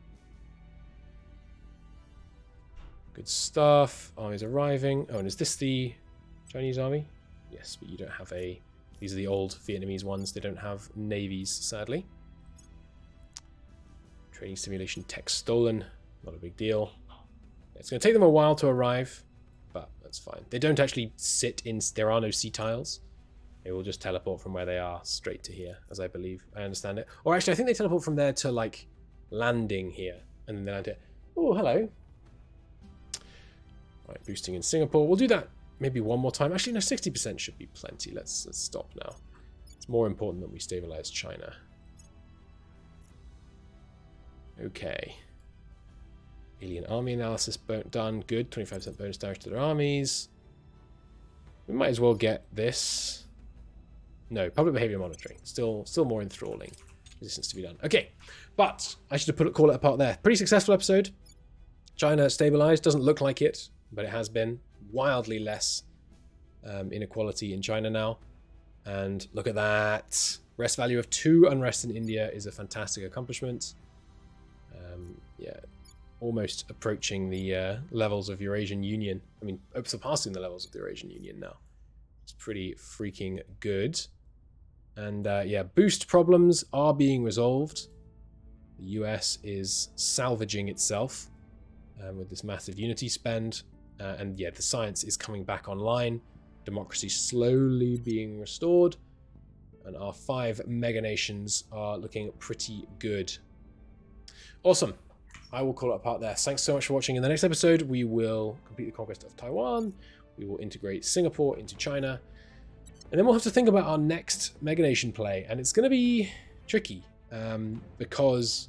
Speaker 1: Good stuff. Armies arriving. Oh, and is this the Chinese army? Yes, but you don't have a... These are the old Vietnamese ones. They don't have navies, sadly. Training simulation tech stolen. Not a big deal. It's going to take them a while to arrive, but that's fine. They don't actually sit in... There are no sea tiles. They will just teleport from where they are straight to here, as I believe. I understand it. Or actually, I think they teleport from there to, like, landing here. And then they land here. Oh, hello. Right, boosting in Singapore. We'll do that maybe one more time. Actually, no, 60% should be plenty. Let's stop now. It's more important that we stabilize China. Okay. Alien army analysis done. Good. 25% bonus damage to their armies. We might as well get this. No, public behavior monitoring. Still more enthralling. Resistance to be done. Okay, but I should have call it apart there. Pretty successful episode. China stabilized. Doesn't look like it, but it has been. Wildly less inequality in China now. And look at that. Rest value of 2 unrest in India is a fantastic accomplishment. Yeah, almost approaching the levels of Eurasian Union. I mean, surpassing the levels of the Eurasian Union now. It's pretty freaking good. And yeah, boost problems are being resolved. The US is salvaging itself with this massive unity spend. And yeah, the science is coming back online. Democracy slowly being restored. And our 5 mega nations are looking pretty good. Awesome. I will call it apart there. Thanks so much for watching. In the next episode, we will complete the conquest of Taiwan. We will integrate Singapore into China. And then we'll have to think about our next mega nation play. And it's going to be tricky because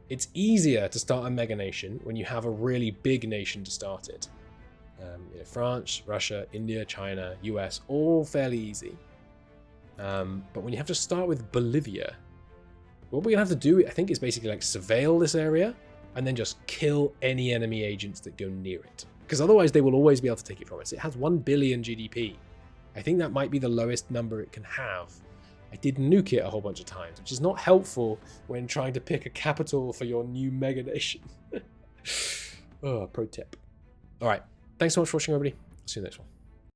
Speaker 1: it's easier to start a mega nation when you have a really big nation to start it. France, Russia, India, China, US, all fairly easy. But when you have to start with Bolivia, what we're going to have to do, I think, is basically like surveil this area and then just kill any enemy agents that go near it. Because otherwise they will always be able to take it from us. It has 1 billion GDP. I think that might be the lowest number it can have. I did nuke it a whole bunch of times, which is not helpful when trying to pick a capital for your new mega nation. Oh, pro tip. All right. Thanks so much for watching, everybody. See you next one.